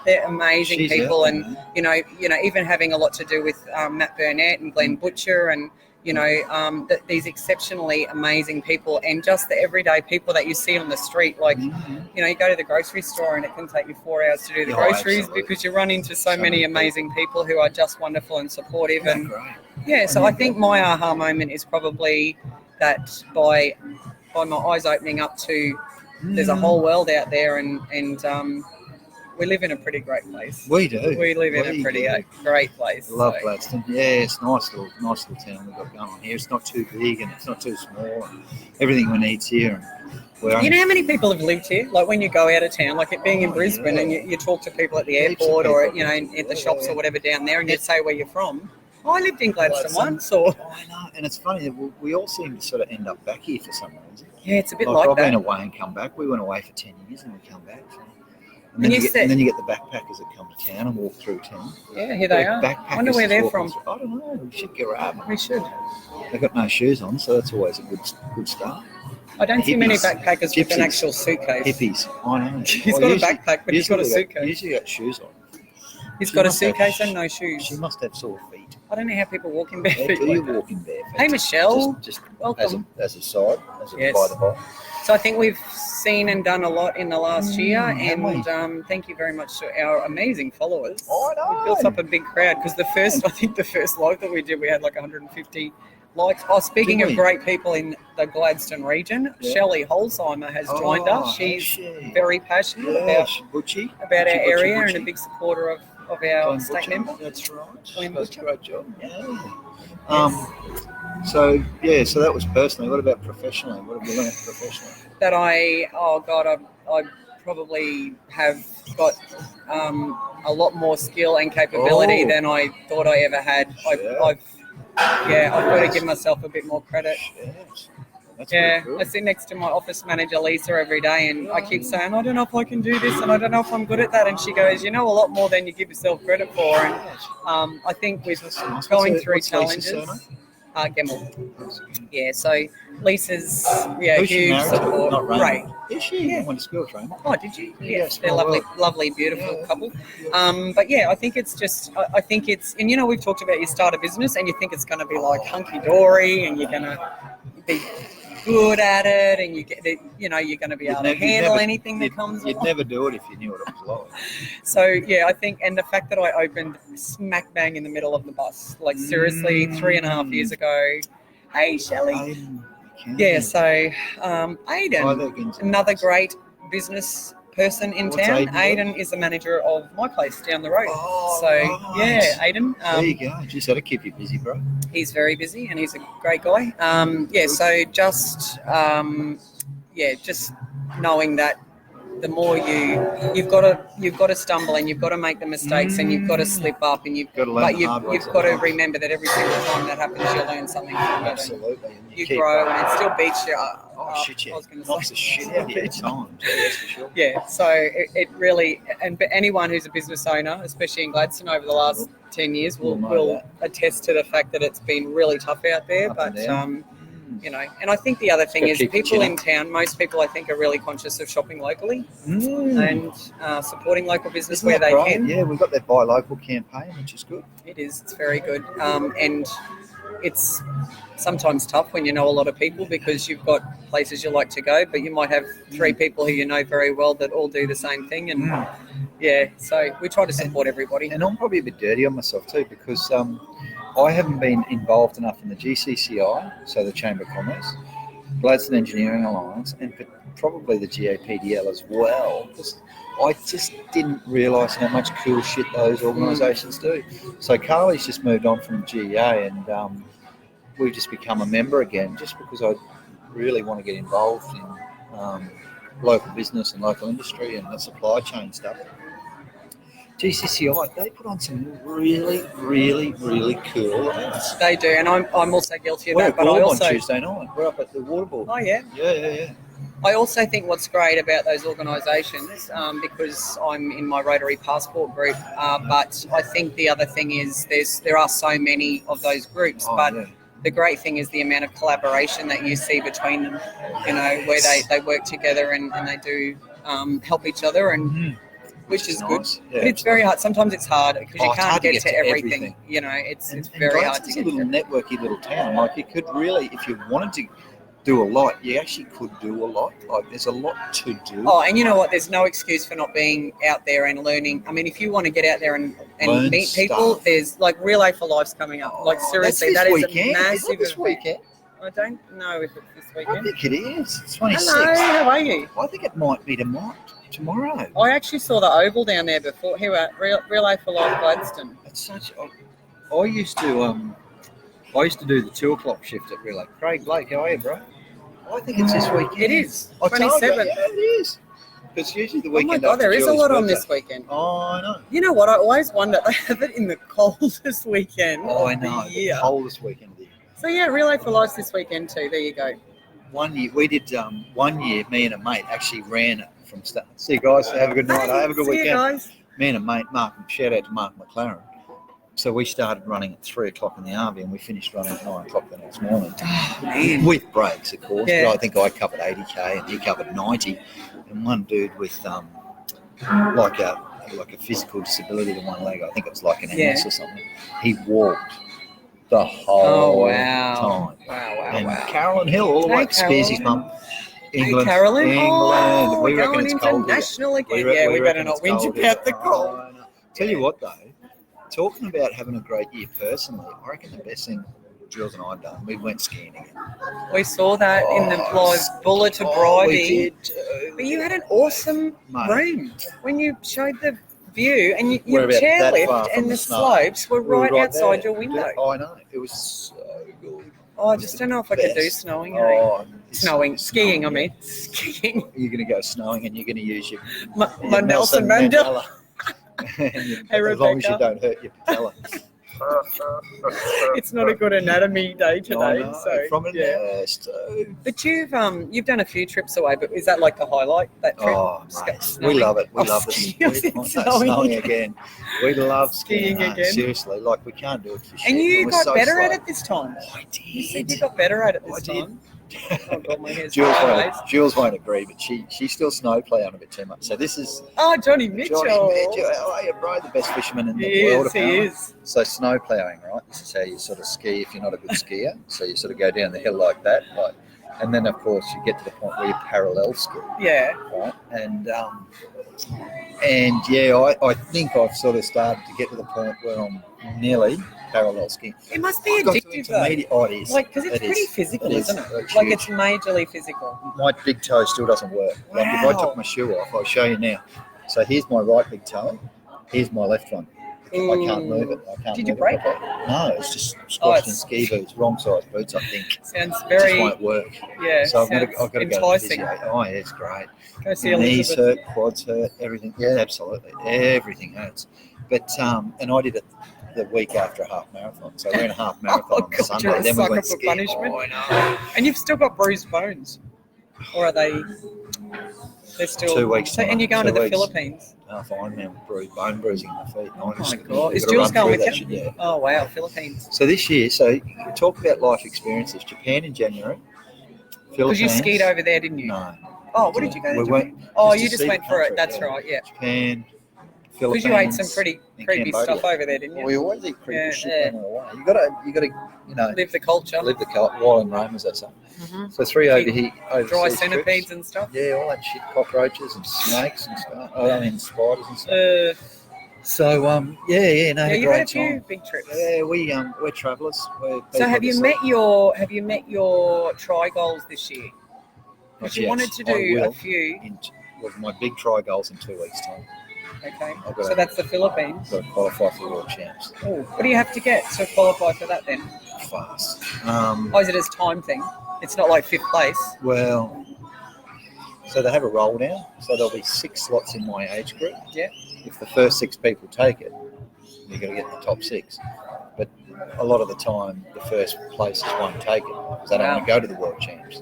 they're amazing She's people. out And, there. even having a lot to do with Matt Burnett and Glenn Butcher and, these exceptionally amazing people, and just the everyday people that you see on the street. Like, you go to the grocery store and it can take you 4 hours to do the groceries because you run into so many amazing people who are just wonderful and supportive. And so I think my aha moment is probably that by my eyes opening up to there's a whole world out there, and we live in a pretty great place. We do. We live in a pretty great place. Love Gladstone. Yeah, it's nice little town we've got going on here. It's not too big and it's not too small. And everything we need's here. You know how many people have lived here? Like when you go out of town, like it being in Brisbane, and you talk to people at the airport or at the shops or whatever down there, and you say where you're from. I lived in Gladstone once, or I know, and it's funny. We all seem to sort of end up back here for some reason. Yeah, it's a bit like I've that. been away and come back. We went away for 10 years and we come back. And then you get the backpackers that come to town and walk through town. Yeah, here they are. I wonder where they're from. I don't know. We should grab them. We should. They've got no shoes on, so that's always a good start. I don't see many backpackers with an actual suitcase. Hippies. I know. He's got a backpack, but he's got a suitcase. Usually got shoes on. He's got a suitcase and no shoes. She must have sore feet. I don't know how people walk in bare feet. You walk in bare feet. Hey, Michelle. Just welcome. As a side, by the by. So I think we've seen and done a lot in the last year, and thank you very much to our amazing followers. I know. We built up a big crowd because the first live that we did, we had like 150 likes. Oh, speaking of great people in the Gladstone region, Shelley Holzheimer has joined us. She's very passionate about our area and a big supporter of our state member. That's right. Glenn That's Butcher. a great job. So that was personally. What about professionally? What have you learned professionally? That I probably have got a lot more skill and capability than I thought I ever had. I've got to give myself a bit more credit. That's I sit next to my office manager Lisa every day, and I keep saying, I don't know if I can do this, and I don't know if I'm good at that. And she goes, you know a lot more than you give yourself credit for. And I think with going through challenges, Gemmell. Yeah, so Lisa's Who's she huge married to? support. Not Raymond. Right. Is she? Yeah. I went to school with Raymond. Oh, did you? Yeah, Yes, small they're lovely, world. lovely, beautiful Yeah. couple. But yeah, I think it's just, I think it's, and we've talked about you start a business and you think it's going to be like hunky dory and you're going to be good at it and you get it, you're going to be able to handle anything that comes You'd along. never do it if you knew what it was like. So yeah, I think, and the fact that I opened smack bang in the middle of the bus, like seriously, 3.5 years ago. Hey, Shelley. Yeah, so Aiden, another great business person in town. Aiden is the manager of my place down the road. Oh, so right. Yeah, Aiden. There you go. Just had to keep you busy, bro. He's very busy and he's a great guy. So just just knowing that the more you've got to stumble and you've got to make the mistakes and you've got to slip up and you've got to remember that every single time that happens you learn something from it. Absolutely. You grow and it still beats you. Shit, yeah. I was going to Knocks the shit out of you at times. Yeah, that's for sure. Yeah, so it really, but anyone who's a business owner, especially in Gladstone over the last 10 years, will attest to the fact that it's been really tough out there. And I think the other thing is people in town, most people I think are really conscious of shopping locally and supporting local business where they can. Yeah, we've got that buy local campaign, which is good. It is, it's very good. And it's sometimes tough when you know a lot of people because you've got places you like to go, but you might have 3 people who you know very well that all do the same thing. And so we try to support everybody. And I'm probably a bit dirty on myself too because I haven't been involved enough in the GCCI, so the Chamber of Commerce, Gladstone Engineering Alliance, and probably the GAPDL as well, because I just didn't realise how much cool shit those organisations do. So Carly's just moved on from GEA and we've just become a member again just because I really want to get involved in local business and local industry and the supply chain stuff. GCCI, they put on some really, really, really cool events. They do, and I'm also guilty of that. But I also on Tuesday night. We're up at the water board. Oh yeah. Yeah. I also think what's great about those organisations, because I'm in my Rotary Passport group, but I think the other thing is there are so many of those groups, the great thing is the amount of collaboration that you see between them, where they work together and they do help each other and. Which is good, but it's very hard. Sometimes it's hard because you can't get to everything. It's very hard to get to. It's a little networky little town. Like you could really, if you wanted to do a lot, you actually could do a lot. Like there's a lot to do. Oh, and you know what? There's no excuse for not being out there and learning. I mean, if you want to get out there and meet people, there's like Relay for Life's coming up. Like seriously, that is a massive. Is it this weekend? I don't know if it's this weekend. I think it is. It's 26th. Hello, how are you? I think it might be tomorrow. I actually saw the oval down there before. Here at Relay for Life Gladstone. It's such. I used to do the 2:00 shift at Relay. Craig Blake, how are you, bro? I think it's this weekend. It is. 27th. Yeah, it is. Because usually the weekend. Oh my God, there is a lot on this weekend. Oh, I know. You know what? I always wonder. They have it in the coldest weekend. Oh, I know. The coldest weekend of the year. So yeah, Relay for Life's this weekend too. There you go. One year we did. Me and a mate actually ran it from start. See you guys. Have a good night. Have a good weekend. You guys. Me and a mate, Mark. Shout out to Mark McLaren. So we started running at 3:00 in the RV and we finished running at 9:00 the next morning. Oh, man. With breaks, of course. Yeah. But I think I covered 80k and he covered 90. And one dude with like a physical disability to one leg. I think it was like an MS or something. He walked the whole time. Wow. Carolyn Hill, all the way to Spearsy's mum. England. Hey, Carolyn. England. We reckon going it's cold. International again. We better not whinge about the cold. Tell you what though, talking about having a great year personally, I reckon the best thing Jules and I have done, we went skiing again. We saw that in the live Buller to Bridie. We did. But you had an awesome room when you showed the view and your chairlift and the slopes were right outside your window. I know. It was so good. Oh, I just don't know if I could do snowing. Skiing, I mean. Skiing. You're going to go snowing and you're going to use your Nelson Mandela. As long as you don't hurt your patella. It's not a good anatomy day I today. know, So from a yeah. nurse too. But you've done a few trips away, but is that like the highlight, that trip? Oh, mate, we Snowing? love it. We Oh, love the skiing, snowing again. We love Skiing skiing again. Seriously, like we can't do it for shit. And you We're got so better slow. at it this time. I You said did. you got better at it I this did. time. Oh god, my hair's Jules won't agree, but she's still snowplowing a bit too much. So this is Oh, Johnny Mitchell. Oh, yeah, bro, the best fisherman in the He world. is, he apparently. is. So snowplowing, right? This is how you sort of ski if you're not a good skier. So you sort of go down the hill like that, like, and then of course you get to the point where you parallel ski, Yeah. right? And yeah, I think I've sort of started to get to the point where I'm nearly parallel skiing. It must be I've got to addictive though. intermediate. Oh, it is. Like, because it's It pretty is. physical, It is. isn't it? It's Like, huge. it's majorly physical. My big toe still doesn't work. Like if I Wow. took my shoe off, I'll show you now. So here's my right big toe. Here's my left one. I can't move it. I can't Did you move it break properly. No, it's just squashed in it's- ski boots, wrong size boots, I think. Sounds It very, just won't work. yeah, So I've got sounds to go to the enticing. physio. Oh yeah, it's great. Go see The knees Elizabeth. hurt, quads hurt, everything. Yeah, absolutely. Everything hurts. But and I did it the week after a half marathon. So we're in a half marathon Oh, on the God, Sunday. you're a Then we sucker went for skiing. punishment. Oh, I know. And you've still got bruised bones. Or are they... They're still... 2 weeks. So, and you're going to 2 the weeks. Philippines. Fine man with bone bruising in my feet. Oh, my We've God. Is got to Jules run going through with that you? shit, yeah. Oh, wow. Philippines. So this year, so talk about life experiences. Japan in January. Because Philippines. you skied over there, didn't you? No. Oh, what did you go to We Japan? went Oh, just you to just see went the for it. country, That's yeah. right, yeah. Japan, Philippines. Because you ate some pretty and creepy Cambodia. stuff over there, didn't you? Well, we always eat creepy Yeah, shit yeah. when we're away. You got to, you know, Live the culture. live the cult while in Rome, as they say. Mhm. So 3 over here, Dry overseas centipedes trips. and stuff. Yeah, all that shit, cockroaches and snakes and stuff. Oh, I mean spiders and stuff. So yeah, no, Yeah, had a you had a great few time. big trips. Yeah, we're travellers. We're So people have you that met your try goals this year? Not Because you yet. wanted to I do a will. few. With my big try goals in 2 weeks' time. Okay. I've got So to- that's the Philippines. Got to qualify for the World Champs. Oh, what do you have to get to qualify for that then? Fast. Oh, is it a time thing? It's not like fifth place. Well, so they have a roll down. So there'll be 6 slots in my age group. Yeah. If the first 6 people take it, you're going to get in the top 6. But a lot of the time, the first places won't take it because they don't want to go to the World Champs.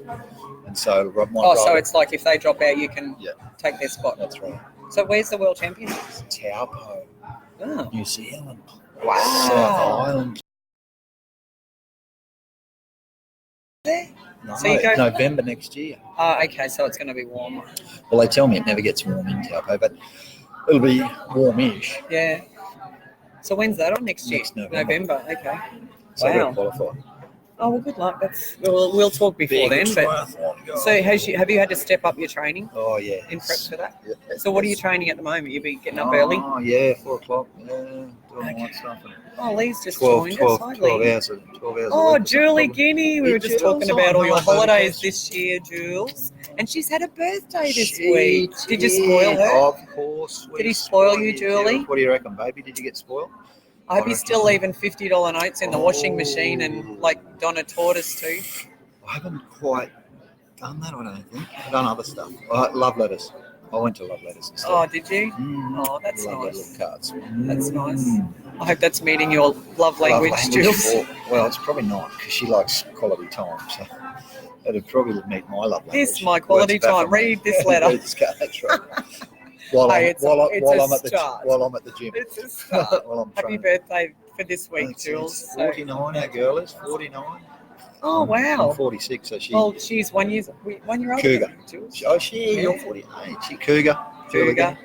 And so, So it's like if they drop out, you can take their spot. That's right. So where's the World Championships? Taupo, Oh. New Zealand, Wow. South Island. There? No, So you go- November next year. Oh, okay, so it's going to be warmer. Well, they tell me it never gets warm in Taupo, but it'll be warmish. Yeah. So when's that on next year? Next November. Okay. So Wow. we'll qualify. Oh well, good luck. We'll talk before then. But so have you had to step up your training Oh yeah. in prep for that? Yeah. So what are you training at the moment? You be getting up early? Oh yeah, 4 o'clock. Yeah, doing night stuff. Oh, Lee's just 12 joined us. Hi, Lee. hours. 12 hours. Oh, a week, Julie probably. Guinea. We were just Jules, talking about all your my holidays birthday. this year, Jules. And she's had a birthday this She week. Did you spoil her? Of course. Did he spoil you, Julie? What do you reckon, baby? Did you get spoiled? I hope he's still leaving $50 notes in the washing machine and like Donna taught us to. I haven't quite done that, I don't think. I've done other stuff. Love letters. I went to love letters instead. Oh, did you? Mm. Oh, that's Love nice. little cards. That's nice. Mm. I hope that's meeting your love language, Jules. Well, it's probably not because she likes quality time. So it'd probably meet my love language. This my quality Words back time. from me. Read this letter. Read this card, that's right. While Hey, I'm at the gym. It's a start. While I'm Happy training. birthday for this week, It's Jules. 49, our girl is 49. Oh, wow. I'm 46, so she. Well, she's 1 year older Cougar. than you, Jules. Oh, you're 48. She cougar. Cougar.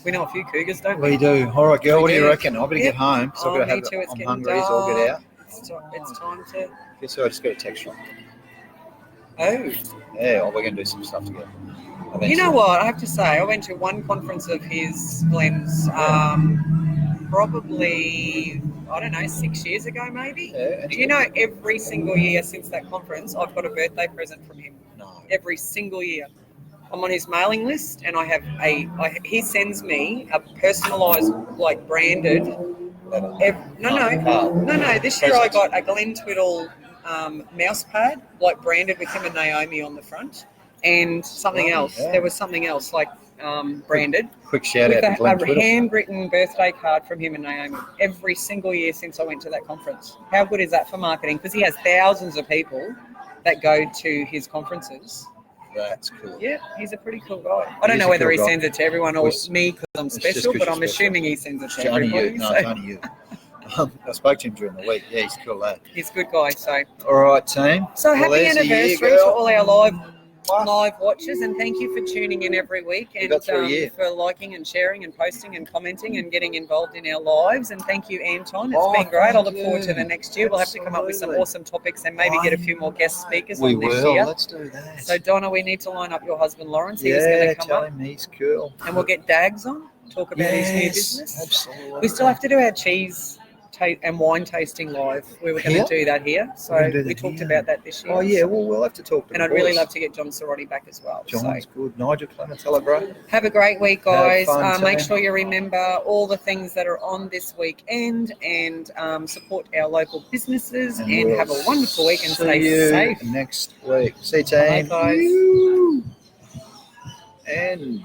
We know a few cougars, don't we? We do. All right, girl. We What do you do. reckon? I better Yep. get home. So Oh, I've got to me have. too. It's I'm getting hungry, so I'll get dark. out. It's time to... Yeah, so I just got a text from. Oh. Yeah, we're going to do some stuff together. You know what? I have to say, I went to one conference of his, Glenn's, probably, I don't know, 6 years ago maybe. Yeah. You know, every single year since that conference, I've got a birthday present from him. No. Every single year. I'm on his mailing list, and I have he sends me a personalised, like branded. No. This year I got a Glen Twiddle mouse pad, like branded with him and Naomi on the front, and something else. Yeah. There was something else, like branded. Quick shout With out to Glenn a Twiddle. handwritten birthday card from him and Naomi every single year since I went to that conference. How good is that for marketing? Because he has thousands of people that go to his conferences. That's cool. Yeah, he's a pretty cool guy. I don't He's know a whether cool he guy. sends it to everyone or me because I'm It's just special, 'cause but you're I'm special. assuming he sends it It's to only everybody. you. No, So it's only you. I spoke to him during the week. Yeah, he's a cool lad. he's a good guy. So All right, team. So Well, happy there's a year, anniversary girl. to all our live watchers, and thank you for tuning in every week We and got through a year. for liking and sharing and posting and commenting and getting involved in our lives. And thank you, Anton. It's Oh, been great. I thank look forward to you. the next year. We'll have to come up with some Absolutely. awesome topics and maybe get a few more guest speakers We on this will. year. Let's do that. So Donna, we need to line up your husband Lawrence. He's yeah, going to come tell up, him he's cool. and we'll get Dags on, talk about his new Yes, business. absolutely. We still have to do our cheese and wine tasting live. We were going Here? to do that here, so We're gonna do we that talked here. about that this year. Oh yeah, So- well we'll have to talk to and the I'd really boys. love to get John Sorority back as well. John's So good. Nigel Clementella, bro. have a great week, guys. fun, Make team. sure you remember all the things that are on this weekend and support our local businesses and we'll have a wonderful week and see stay you safe. next week. See you, Bye, team. guys. Woo. And